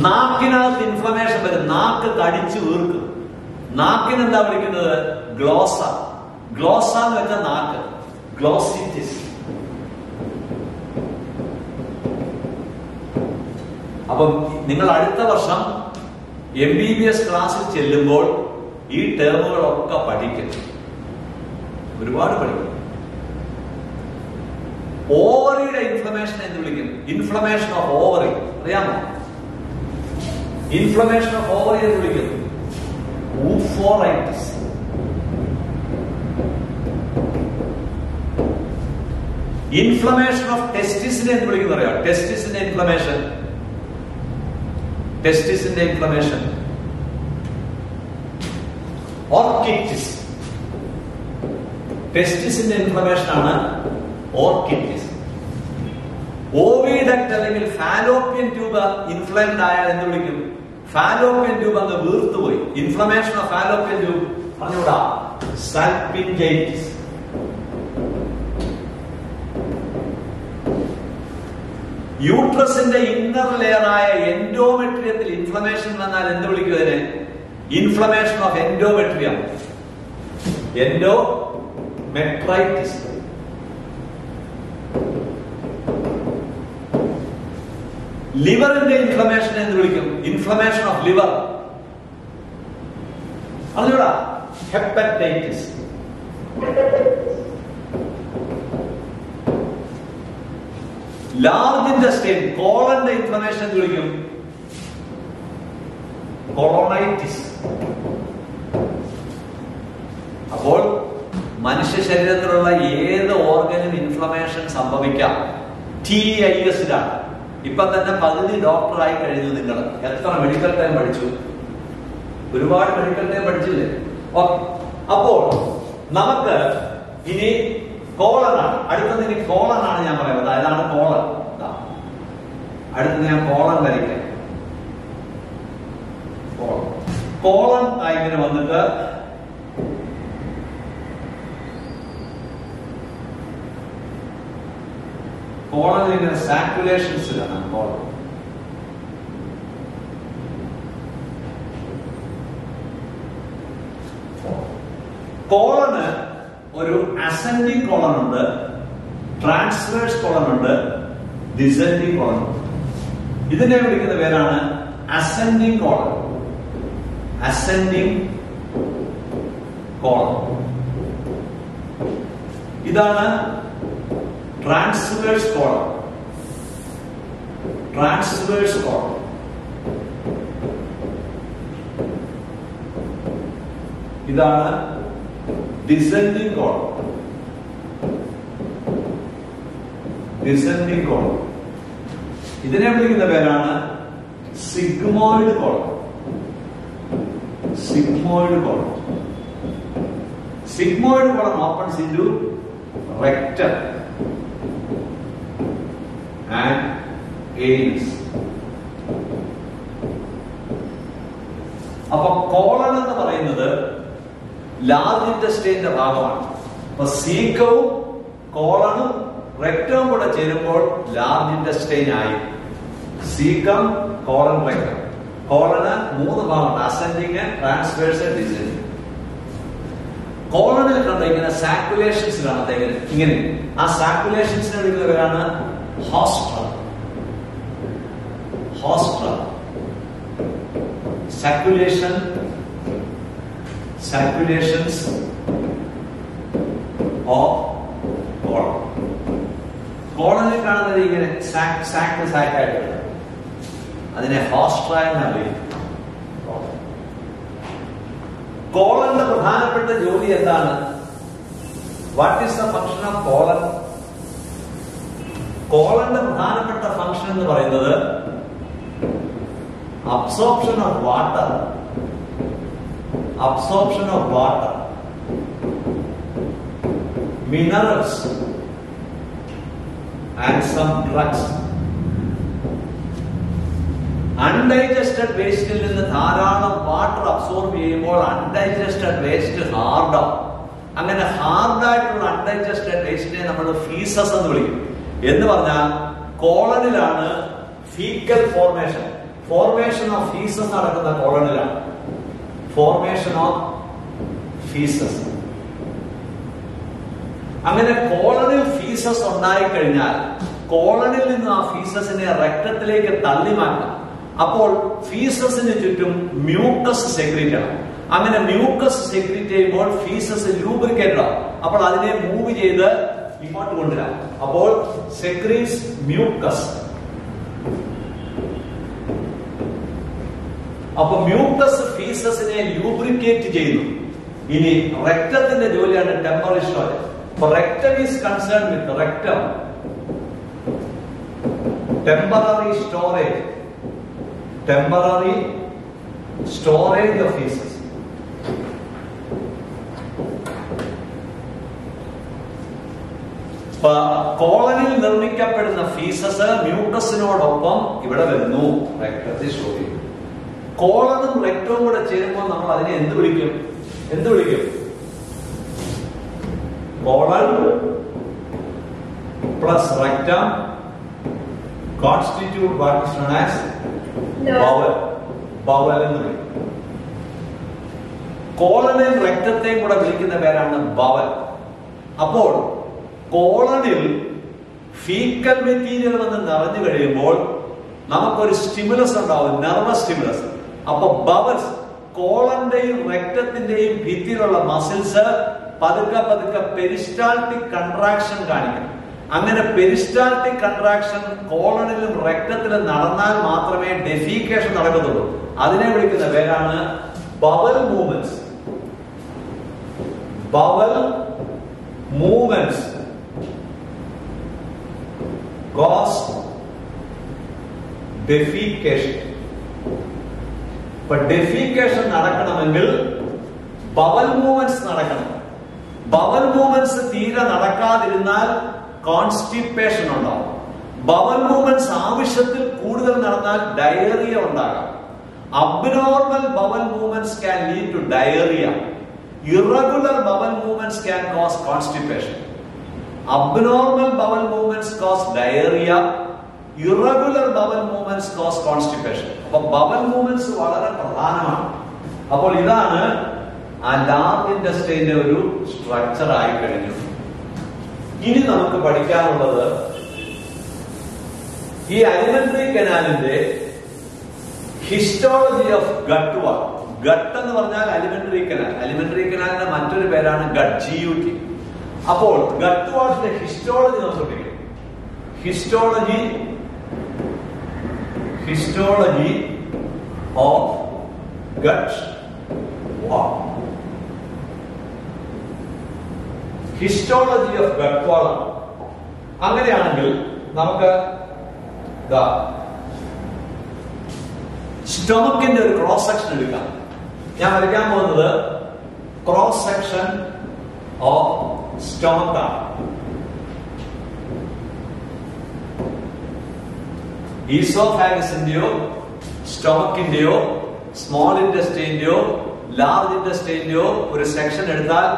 Speaker 1: നാക്കിനകത്ത് ഇൻഫ്ലമേഷൻ വരും, നാക്ക് കടിച്ചു വീർക്കും. നാക്കിന് എന്താ വിളിക്കുന്നത്? ഗ്ലോസ. ഗ്ലോസ എന്ന് വെച്ചാൽ നാക്ക്, ഗ്ലോസിറ്റിസ്. അപ്പം നിങ്ങൾ അടുത്ത വർഷം MBBS ക്ലാസ്സിൽ ചെല്ലുമ്പോൾ ഈ ടേമുകളൊക്കെ പഠിക്കും, ഒരുപാട് പഠിക്കും. ഓവറിയുടെ ഇൻഫ്ലമേഷൻ എന്ന് വിളിക്കും, ഇൻഫ്ലമേഷൻ ഓഫ് ഓവറി. അറിയാമോ? ഇൻഫ്ലമേഷൻ ഓഫ് ഓവറി എന്ന് വിളിക്കുന്നു ഊഫോറൈറ്റിസ്. ഇൻഫ്ലമേഷൻ ഓഫ് ടെസ്റ്റിസിനെ എന്ന് വിളിക്കുന്ന അറിയാം? ടെസ്റ്റിസിന്റെ ഇൻഫ്ലമേഷൻ. ടെസ്റ്റിസിന്റെ ഇൻഫ്ലമേഷൻ. ഓർക്കിറ്റിസ്. ടെസ്റ്റിസിന്റെ ഇൻഫ്ലമേഷൻ ആണ് ഓർക്കിറ്റിസ്. ഓവിഡക്ട് അല്ലെങ്കിൽ ഫാലോപ്പിയൻ ട്യൂബ് ഇൻഫ്ലംഡ് ആയാൽ എന്ത് വിളിക്കും? ഫാലോപ്പിയൻ ട്യൂബ് അങ്ങ് വീർത്തുപോയി. ഇൻഫ്ലമേഷൻ ഓഫ് ഫാലോപ്പിയൻ ട്യൂബ് പറഞ്ഞുകൂടാ, സാൽപിൻജൈറ്റിസ്. യൂട്രസിന്റെ ഇന്നർ ലെയർ ആയ എൻഡോമെട്രിയത്തിൽ ഇൻഫ്ലമേഷൻ വന്നാൽ എന്ത് വിളിക്കും അതിനെ? Inflammation of endometrium, endometritis. ലിവറിന്റെ ഇൻഫ്ലമേഷൻ എന്ന് വിളിക്കും? ഇൻഫ്ലമേഷൻ ഓഫ് ലിവർ അറിഞ്ഞൂടാ, ഹെപ്പറ്റൈറ്റിസ്. ലാർജ് ഇൻറ്റസ്റ്റൈൻ, കോളന്റെ ഇൻഫ്ലമേഷൻ എന്ന് വിളിക്കും? കൊളോണൈറ്റിസ്. അപ്പോൾ മനുഷ്യ ശരീരത്തിലുള്ള ഏത് ഓർഗനും ഇൻഫ്ലമേഷൻ സംഭവിക്കാം. TIS-ലാണ്. ഇപ്പൊ തന്നെ പകുതി ഡോക്ടറായി കഴിഞ്ഞു നിങ്ങൾ. എത്ര മെഡിക്കൽ ടൈം പഠിച്ചു? ഒരുപാട് മെഡിക്കൽ ടൈം പഠിച്ചില്ലേ? അപ്പോൾ നമുക്ക് ഇനി കോളനാണ് അടുത്തത്. ഇനി കോളനാണ് ഞാൻ പറയുന്നത്. അതാണ് കോളൻ. അടുത്തത് ഞാൻ കോളൻ വരയ്ക്കാം. കോളൻ ഇങ്ങനെ വന്നിട്ട് കോളനിൽ ഇങ്ങനെ സാക്കുലേഷൻസ് കാണാം. കോളന് ഒരു അസെൻഡിങ് കോളൻ ഉണ്ട്, ട്രാൻസ്വേഴ്സ് കോളൻ ഉണ്ട്, ഡിസെൻഡിങ് കോളൻ ഉണ്ട്. ഇതിനെ വിളിക്കുന്ന പേരാണ് അസെൻഡിങ് കോളൻ. Ascending colon. ഇതാണ് ട്രാൻസ്വേഴ്സ് കോളൻ. Transverse colon. ഇതാണ് ഡിസെൻഡിങ് കോളൻ. Descending colon. ഇതിനെ വിളിക്കുന്ന പേരാണ് sigmoid colon. Sigmoid colon. Sigmoid colon opens into rectum and anus. അപ്പൊ കോളൻ എന്ന് പറയുന്നത് ലാർജ് ഇൻറ്റസ്റ്റൈന്റെ ഭാഗമാണ്. അപ്പൊ സീക്കവും കോളനും റെക്ടവും കൂടെ ചേരുമ്പോൾ ലാർജ് ഇൻറ്റസ്റ്റൈൻ ആയി. Caecum, colon, rectum. കോളന് 3 ഭാഗമുണ്ട്: അസെൻഡിങ്, ട്രാൻസ്വേഴ്സ്, ഡിസെൻഡിങ്. കോളനിൽ കണ്ട ഇങ്ങനെ സാക്കുലേഷൻസ് കാണാത്ത ഇങ്ങനെ ആ സാക്കുലേഷൻസിനെ വിളിക്കുന്നവരാണ് ഹോസ്ട്ര. ഹോസ്ട്ര. സാക്കുലേഷൻ, സാക്കുലേഷൻസ് ഓഫ് കോളൻ. കോളനിൽ കാണുന്നത് ഇങ്ങനെ സാക്കായിട്ട് അതിനെ ഹോസ്ട്ര എന്നാണ് വിളിക്കുന്നത്. കോളന്റെ പ്രധാനപ്പെട്ട ജോലി എന്താണ്? What is the function of colon? കോളന്റെ പ്രധാനപ്പെട്ട ഫംഗ്ഷൻ എന്ന് പറയുന്നത് absorption of water, absorption of water, minerals and some drugs. Undigested വേസ്റ്റിൽ നിന്ന് ധാരാളം വാട്ടർ അബ്സോർബ് ചെയ്യുമ്പോൾ അൺഡൈജസ്റ്റഡ് വേസ്റ്റ് ഹാർഡാവും. അങ്ങനെ ഹാർഡായിട്ടുള്ള അൺഡൈജസ്റ്റഡ് വേസ്റ്റിനെ നമ്മൾ ഫീസസ് എന്ന് വിളിക്കും. എന്ന് പറഞ്ഞാൽ കോളനിലാണ് ഫീക്കൽ ഫോർമേഷൻ. ഫോർമേഷൻ ഓഫ് ഫീസസ് നടക്കുന്ന കോളനിലാണ്. Formation of ഫീസസ്. അങ്ങനെ കോളനിൽ ഫീസസ് ഉണ്ടായിക്കഴിഞ്ഞാൽ കോളനിൽ നിന്ന് ആ ഫീസസിനെ റെക്ടത്തിലേക്ക് തള്ളി മാറ്റാം. അപ്പോൾ ഫീസസിന് ചുറ്റും മ്യൂക്കസ് സെക്രീറ്റ് ആണ്. അങ്ങനെ മ്യൂക്കസ് സെക്രീറ്റ് ചെയ്യുമ്പോൾ ഫീസസ് ലൂബ്രിക്കേറ്റഡ് ആവും. അപ്പോൾ അതിനെ മൂവ് ചെയ്ത് ഇങ്ങോട്ട് കൊണ്ടുവരാം. അപ്പോൾ സെക്രീറ്റ്സ് മ്യൂക്കസ്. അപ്പൊ മ്യൂക്കസ് ഫീസസിനെ ലൂബ്രിക്കേറ്റ് ചെയ്യുന്നു. ഇനി റെക്ടത്തിന്റെ ജോലിയാണ് ടെമ്പററി സ്റ്റോറേജ്. അപ്പൊ rectum is concern with rectum temporary storage. Temporary storage of faeces. കോളനിൽ നിർമ്മിക്കപ്പെടുന്ന ഫീസസ് മ്യൂക്കസിനോടൊപ്പം ഇവിടെ വരുന്നു, റെക്ടത്തിൽ സ്റ്റോർ ചെയ്യും. കോളനും റെക്ടവും കൂടെ ചേരുമ്പോൾ നമ്മൾ അതിനെ എന്ത് വിളിക്കും? Colon plus rectum constitute what is known as bowel എന്ന് വിളിക്കും. കോളനെയും റെക്ടത്തെയും കൂടെ വിളിക്കുന്ന പേരാണ് ബവൽ. അപ്പോൾ കോളനിൽ ഫീക്കൽ മെറ്റീരിയൽ വന്ന് നിറഞ്ഞു കഴിയുമ്പോൾ നമുക്കൊരു സ്റ്റിമുലസ് ഉണ്ടാവും, നെർവസ് സ്റ്റിമുലസ്. അപ്പൊ ബവൽസ്, കോളന്റെയും റെക്ടത്തിന്റെയും ഭിത്തിയിലുള്ള മസിൽസ് പതുക്കെ പതുക്കെ പെരിസ്റ്റാൾട്ടിക് കൺട്രാക്ഷൻ കാണിക്കും. അങ്ങനെ പെരിസ്റ്റാൾട്ടിക് കൺട്രാക്ഷൻ കോളനിലും റെക്ടത്തിലും നടന്നാൽ മാത്രമേ ഡെഫീക്കേഷൻ നടക്കത്തുള്ളൂ. അതിനെ വിളിക്കുന്ന പേരാണ് bowel movements. Bowel movements cause defecation. ഇപ്പൊ ഡെഫീക്കേഷൻ നടക്കണമെങ്കിൽ ബവൽ മൂവ്മെന്റ്സ് നടക്കണം. ബവൽ മൂവ്മെന്റ്സ് തീരെ നടക്കാതിരുന്നാൽ കോൺസ്റ്റിപ്പേഷൻ ഉണ്ടാവും. ബവൽ മൂവ്മെന്റ്സ് ആവശ്യത്തിൽ കൂടുതൽ നടന്നാൽ ഡയറിയ ഉണ്ടാകാം. Abnormal bowel movements can lead to diarrhoea. Irregular bowel movements can cause constipation. Abnormal bowel movements cause diarrhoea, irregular bowel movements cause constipation. അപ്പൊ bowel movements വളരെ പ്രധാനമാണ്. അപ്പോൾ ഇതാണ് ആ ലാർജ് ഇൻറ്റസ്റ്റൈന്റെ ഒരു സ്ട്രക്ചർ ആയി കഴിഞ്ഞു. ഇനി നമുക്ക് പഠിക്കാനുള്ളത് ഈ അലിമെന്ററി കനാലിന്റെ histology of gut wall. Gut എന്ന് പറഞ്ഞാൽ അലിമെന്ററി കനാൽ. അലിമെന്ററി കനാലിന്റെ മറ്റൊരു പേരാണ് ഗട്ട്, GUT. അപ്പോൾ ഗട്ട് വാളിന്റെ ഹിസ്റ്റോളജി നമുക്ക് പഠിക്കാം. Histology of gut wall. Histology of gut wall. അങ്ങനെയാണെങ്കിൽ നമുക്ക് സ്റ്റൊമക്കിന്റെ ഒരു ക്രോസ് സെക്ഷൻ എടുക്കാം. ഞാൻ വരയ്ക്കാൻ പോകുന്നത് ക്രോസ് സെക്ഷൻ ഓഫ് സ്റ്റൊമക്ക് ആണ്. ഈസോഫാഗസിന്റെയോ സ്റ്റൊമക്കിന്റെയോ സ്മോൾ ഇൻറ്റസ്റ്റൈന്റെയോ ലാർജ് ഇൻറ്റസ്റ്റൈന്റെയോ ഒരു സെക്ഷൻ എടുത്താൽ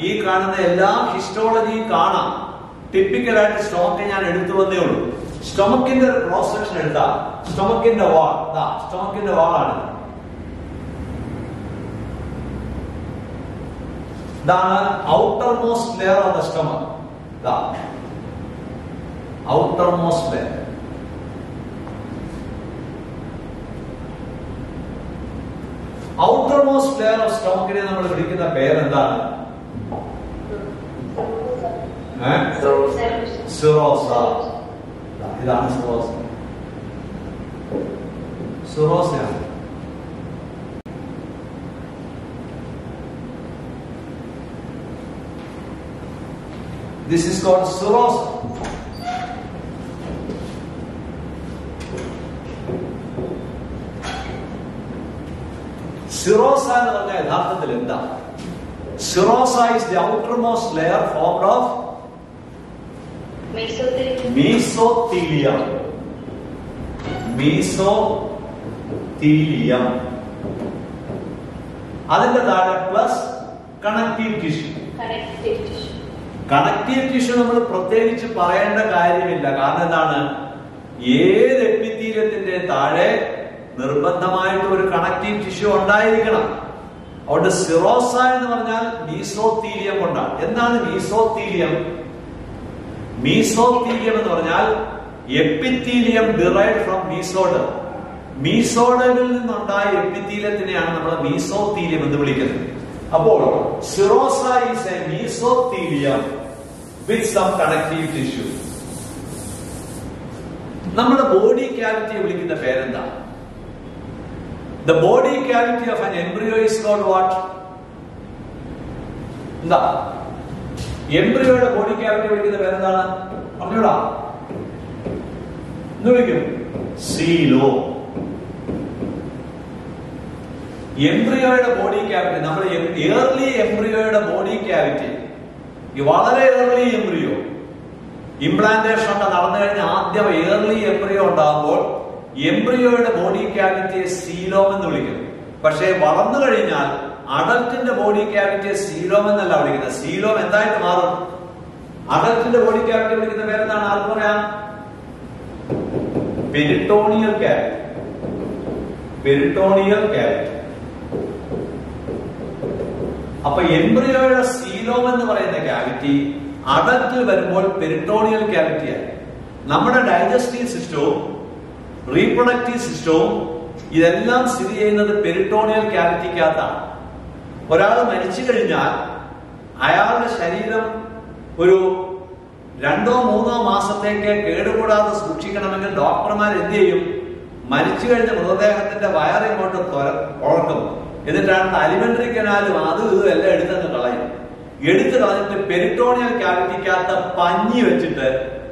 Speaker 1: ഈ കാണുന്ന എല്ലാ ഹിസ്റ്റോളജിയും കാണാം. ടിപ്പിക്കലായിട്ട് സ്റ്റൊമക്ക് ഞാൻ എടുത്തു വന്നേ ഉള്ളൂ. സ്റ്റൊമക്കിന്റെ ഒരു ക്രോസ് സെക്ഷൻ എടുത്താൽ സ്റ്റൊമക്കിന്റെ വാളാണ്. ഇതാണ് outermost layer of the stomach. Outermost layer. Outermost layer of സ്റ്റൊമക്കിനെ നമ്മൾ വിളിക്കുന്ന പേരെന്താണ്? സിറോസ. ഇതാണ് സിറോസ. സിറോസയാണ്. This is called cirrhosis. Cirrhosis എന്ന് പറഞ്ഞാൽ യഥാർത്ഥത്തിൽ എന്താ? Cirrhosis is the outermost layer formed of mesothelium. അതിന്റെ താഴെ plus connective tissue. Connective tissue നമ്മൾ പ്രത്യേകിച്ച് പറയേണ്ട കാര്യമില്ല. കാരണം എന്താണ്? ഏത് എപ്പിത്തീലിയത്തിന്റെ താഴെ നിർബന്ധമായിട്ട് ഒരു കണക്റ്റീവ് ടിഷ്യൂ ഉണ്ടായിരിക്കണം. അതുകൊണ്ട് സിറോസ എന്ന് പറഞ്ഞാൽ മീസോത്തീലിയം കൊണ്ടാണ്. എന്താണ് മീസോത്തീലിയം? മീസോത്തീലിയം എന്ന് പറഞ്ഞാൽ എപ്പിത്തീലിയം ഡിറൈവ്ഡ് ഫ്രം മീസോഡർ. മീസോഡറിൽ നിന്നുണ്ടായ എപ്പിത്തീലിയത്തിനെയാണ് നമ്മൾ മീസോത്തീലിയം എന്ന് വിളിക്കുന്നത്. അപ്പോൾ serosa is a mesothelium with some connective tissue. നമ്മുടെ ബോഡി ക്യാവിറ്റിയെ വിളിക്കുന്ന പേരെന്താ? The body cavity of an embryo is called what? എന്താ? എംബ്രിയോയുടെ ബോഡി ക്യാവിറ്റി വിളിക്കുന്ന പേരെന്താണ്? പറഞ്ഞോടാ. എന്ന് വിളിക്കും സീലോ. എംബ്രിയോയുടെ ബോഡി ക്യാവിറ്റി, നമ്മൾ ഏർലി എംബ്രിയോയുടെ ബോഡി ക്യാവിറ്റി, വളരെ ഏർലി എംബ്രിയോ ഇംപ്ലാന്റേഷൻ ഒക്കെ നടന്നു കഴിഞ്ഞാൽ ആദ്യം ഏർലി എംബ്രിയോ ഉണ്ടാകുമ്പോൾ എംബ്രിയോയുടെ ബോഡി ക്യാവിറ്റിയെ സീലോം എന്ന് വിളിക്കും. പക്ഷേ വളർന്നു കഴിഞ്ഞാൽ അഡൽറ്റിന്റെ ബോഡി ക്യാവിറ്റിയെ സീലോം എന്നല്ല വിളിക്കുന്നത്. സീലോം എന്തായിട്ട് മാറും? അഡൽറ്റിന്റെ ബോഡി ക്യാവിറ്റി വിളിക്കുന്ന പേരെന്താണ്? ആർക്ക് പറയാം? Peritoneal cavity. Peritoneal cavity. അപ്പൊ എംബ്രിയോയുടെ സീലോം എന്ന് പറയുന്ന ക്യാവിറ്റി അഡൽറ്റിൽ വരുമ്പോൾ പെരിട്ടോണിയൽ ക്യാവിറ്റിയായി. നമ്മുടെ ഡൈജസ്റ്റീവ് സിസ്റ്റവും റീപ്രൊഡക്റ്റീവ് സിസ്റ്റവും ഇതെല്ലാം സ്ഥിതി ചെയ്യുന്നത് പെരിട്ടോണിയൽ ക്യാവിറ്റിക്കകത്താണ്. ഒരാൾ മരിച്ചു കഴിഞ്ഞാൽ അയാളുടെ ശരീരം ഒരു 2-3 മാസത്തേക്ക് കേടുകൂടാതെ സൂക്ഷിക്കണമെങ്കിൽ ഡോക്ടർമാർ എന്ത് ചെയ്യും? മരിച്ചു കഴിഞ്ഞ മൃതദേഹത്തിന്റെ വയറിങ്ങോട്ട് തുറക്കും. എന്നിട്ടാണ് അലിമെന്ററി കനാലും അതും ഇതും എല്ലാം എടുത്തെന്ന് കളയും. എടുത്തു കളഞ്ഞിട്ട് പെരിട്ടോണിയൽ ക്യാവിറ്റിക്കകത്ത് പഞ്ഞി വെച്ചിട്ട്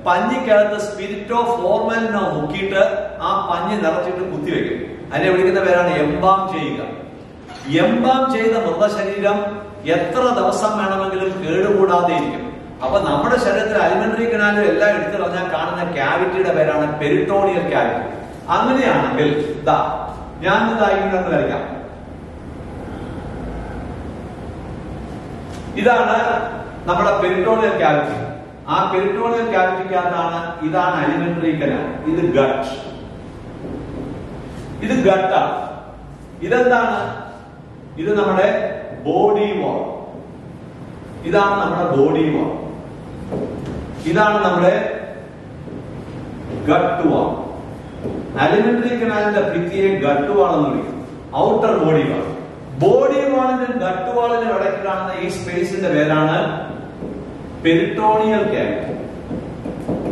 Speaker 1: പഞ്ഞിക്കകത്ത് സ്പിരിറ്റോ ഫോർമാലിനോ മുക്കിയിട്ട് ആ പഞ്ഞി നിറച്ചിട്ട് കുത്തിവെക്കും. അതിനെ വിളിക്കുന്ന പേരാണ് എംബാം ചെയ്യുക. എംബാം ചെയ്ത മൃതശരീരം എത്ര ദിവസം വേണമെങ്കിലും കേടുകൂടാതെ ഇരിക്കും. അപ്പൊ നമ്മുടെ ശരീരത്തിൽ അലിമെന്ററി കനാലും എല്ലാം എടുത്തു കളഞ്ഞാൽ കാണുന്ന ക്യാവിറ്റിയുടെ പേരാണ് പെരിട്ടോണിയൽ ക്യാവിറ്റി. അങ്ങനെയാണെങ്കിൽ ഞാൻ ഇങ്ങനെ വരയ്ക്കാം. ഇതാണ് നമ്മുടെ പെരിട്ടോണിയൽ ക്യാവിറ്റി. ആ പെരിട്ടോണിയൽ ക്യാവിറ്റിക്കകത്താണ് ഇതാണ് അലിമെന്ററി കനാൽ. ഇത് ഗട്ട്. ഇത് ഗട്ടാണ്. ഇതെന്താണ്? ഇത് നമ്മുടെ ബോഡി വാൾ. ഇതാണ് നമ്മുടെ ബോഡി വാൾ. ഇതാണ് നമ്മുടെ ഗട്ട് വാൾ. അലിമെന്ററി കനാലിന്റെ ഭിത്തിയെ ഗട്ട് വാൾ എന്ന് വിളിക്കും. Outer body wall. ബോഡി വാളിനും ഗട്ട് വാളിനും ഇടയ്ക്ക് കാണുന്ന ഈ സ്പേസിന്റെ പേരാണ് പെരിട്ടോണിയൽ ക്യാവിറ്റി.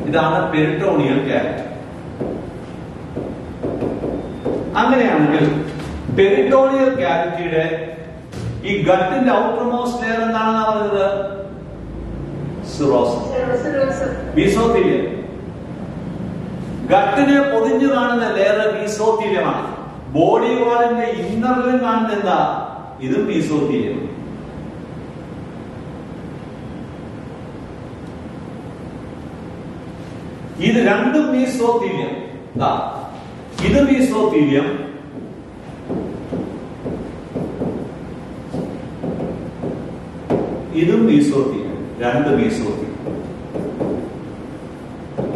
Speaker 1: ഇതാണ് പെരിട്ടോണിയൽ ക്യാവിറ്റി. അങ്ങനെയാണെങ്കിൽ പെരിട്ടോണിയൽ ക്യാവിറ്റിയുടെ ഈ ഗട്ടിന്റെ ഔട്ടർ മോസ്റ്റ് ലെയർ എന്താണെന്നാ പറഞ്ഞത്? സിറോസിസ്. മീസോത്തീലിയം. ഗട്ടിനെ പൊതിഞ്ഞു കാണുന്ന ലെയർ മീസോത്തീലിയമാണ്. ബോഡി വാളിന്റെ ഇന്നറിലും കാണുന്ന എന്താ? ഇതും മീസോത്തീലിയം. ഇത് രണ്ടും മീസോത്തീലിയം. ഇത് മീസോത്തീലിയം, ഇതും മീസോത്തീലിയം. രണ്ട് മീസോത്തീലിയം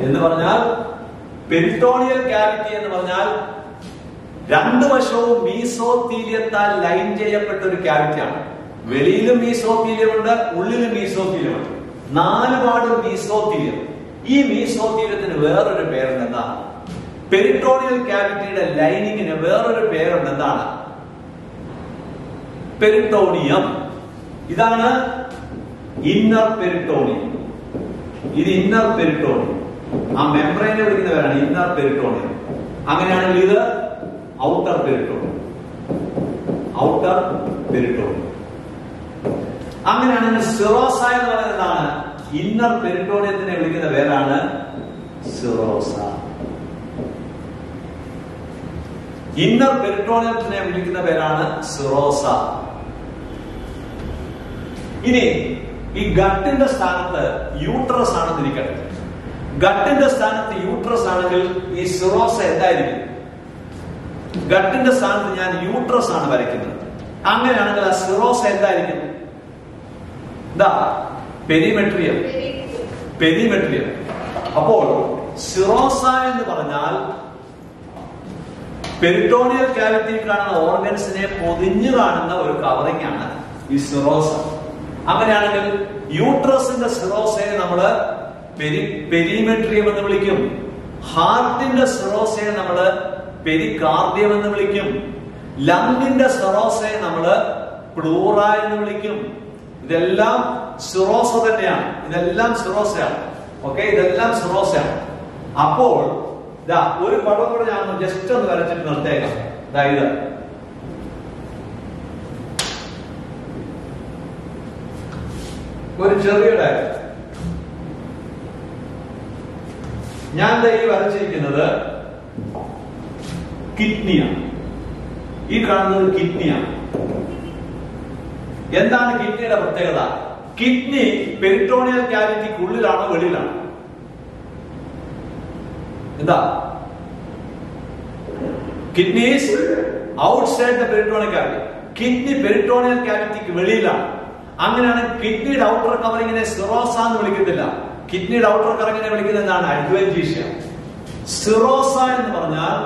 Speaker 1: എന്ന് പറഞ്ഞാൽ പെരിട്ടോണിയൽ ക്യാവിറ്റി എന്ന് പറഞ്ഞാൽ രണ്ടു വശവും മീസോത്തീലിയത്താൽ ലൈൻ ചെയ്യപ്പെട്ട ഒരു ക്യാവിറ്റിയാണ്. വെളിയിലും മീസോത്തീലിയം ഉണ്ട്, ഉള്ളിലും മീസോത്തീലിയം ഉണ്ട്. 4 പാടും മീസോത്തീലിയം. ഈ മീസോത്തീലിയത്തിന് വേറൊരു പേരുണ്ട്. എന്താണ്? പെരിട്ടോണിയൽ ക്യാവിറ്റിയുടെ ലൈനിങ്ങിന് വേറൊരു പേരുണ്ട്. എന്താണ്? പെരിട്ടോണിയം. ഇതാണ് ഇന്നർ പെരിട്ടോണിയം. ഇത് ഇന്നർ പെരിട്ടോണിയം. ആ മെംബ്രെയിനെ വിളിക്കുന്നവരാണ് ഇന്നർ പെരിട്ടോണിയം. അങ്ങനെയാണെങ്കിൽ ഇത് ഔട്ടർ പെരിട്ടോണിയം. Outer peritoneum. അങ്ങനെയാണെങ്കിൽ സിറോസ എന്ന് പറയുന്നത് എന്താണ്? ഇന്നർ പെരിട്ടോണിയത്തിനെ വിളിക്കുന്ന പേരാണ് സിറോസ. ഇന്നർ പെരിട്ടോണിയത്തിനെ വിളിക്കുന്ന പേരാണ് സിറോസ. ഇനി ഈ ഗട്ടിന്റെ സ്ഥാനത്ത് യൂട്രസ് ആണെന്നിരിക്കട്ടെ. ഗട്ടിന്റെ സ്ഥാനത്ത് യൂട്രസ് ആണെങ്കിൽ ഈ സിറോസ എന്തായിരിക്കും? ഗട്ടിന്റെ സ്ഥാനത്ത് ഞാൻ യൂട്രസ് ആണ് വരയ്ക്കുന്നത്. അങ്ങനെയാണെങ്കിൽ ആ സിറോസ എന്തായിരിക്കും? പെരിമെട്രിയം. പെരിമെട്രിയം. അപ്പോൾ സിറോസ എന്ന് പറഞ്ഞാൽ പെരിട്ടോണിയൽ ക്യാവിറ്റിയിൽ കാണുന്ന ഓർഗൻസിനെ പൊതിഞ്ഞു കാണുന്ന ഒരു കവറിംഗ് ആണ് ഈ സിറോസ. അങ്ങനെയാണെങ്കിൽ യൂട്രസിന്റെ സിറോസയെ നമ്മള് പെരിമെട്രിയം എന്ന് വിളിക്കും. ഹാർട്ടിന്റെ സിറോസയെ നമ്മള് പെരികാർഡിയം എന്ന് വിളിക്കും. ലങ്ങിന്റെ സിറോസയെ നമ്മള് പ്ലൂറ എന്ന് വിളിക്കും. ഇതെല്ലാം സിറോസ തന്നെയാണ്. ഇതെല്ലാം സിറോസയാണ്. ഓക്കെ, ഇതെല്ലാം സിറോസയാണ്. അപ്പോൾ ഒരു പടം കൂടെ ഞാൻ ജസ്റ്റ് ഒന്ന് വരച്ചിട്ട് നിർത്തേക്കാം. അതായത് ഒരു ചെറിയ ഡയഗ്രം. ഞാൻ ഈ വരച്ചിരിക്കുന്നത് കിഡ്നിയാണ്. ഈ കാണുന്നത് കിഡ്നിയാണ്. എന്താണ് കിഡ്നിയുടെ പ്രത്യേകത? കിഡ്നി പെരിട്ടോണിയൽ ക്യാവിറ്റിക്കുള്ളിലാണോ വെളിയിലാണോ? എന്താ? Kidney is outside the peritoneal cavity. Kidney peritoneal ക്യാവിറ്റിക്ക് വെളിയിലാണ്. അങ്ങനെയാണ് കിഡ്നിയുടെ ഔട്ടർ കവറിങ്ങിനെ സിറോസ എന്ന് വിളിക്കുന്നില്ല. കിഡ്നിയുടെ ഔട്ടർ കവറിങ്ങിനെ വിളിക്കുന്നത് എന്താണ്? അഡ്വെന്റീഷ്യ. സിറോസ എന്ന് പറഞ്ഞാൽ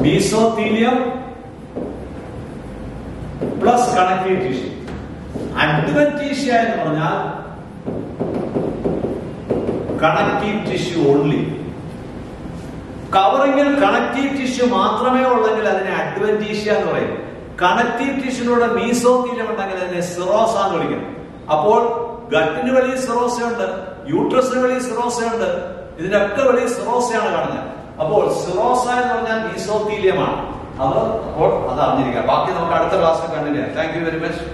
Speaker 1: mesothelium plus connective tissue. Adventitia എന്ന് പറഞ്ഞാൽ കണക്റ്റീവ് ടിഷ്യൂ ഓൺലി. കവറിങ്ങിൽ കണക്റ്റീവ് ടിഷ്യൂ മാത്രമേ ഉള്ളെങ്കിൽ അതിനെ അഡ്വെന്റീഷ്യ എന്ന് പറയും. കണക്റ്റീവ് ടിഷ്യൂടെ മീസോത്തീലിയം ഉണ്ടെങ്കിൽ അതിനെ സിറോസ എന്ന് വിളിക്കണം. അപ്പോൾ ഗട്ടിന് വെളിയിൽ സിറോസയുണ്ട്, യൂട്രസിന് വെളിയിൽ സിറോസയുണ്ട്, ഇതിനൊക്കെ വെളിയിൽ സിറോസയാണ് കാണുന്നത്. അപ്പോൾ സിറോസ എന്ന് പറഞ്ഞാൽ മീസോത്തീലിയമാണ്. അപ്പോൾ അത് അറിഞ്ഞിരിക്കുക. ബാക്കി നമുക്ക് അടുത്ത ക്ലാസ്സിൽ കണ്ടിന്യൂ ചെയ്യാം. Thank you very much.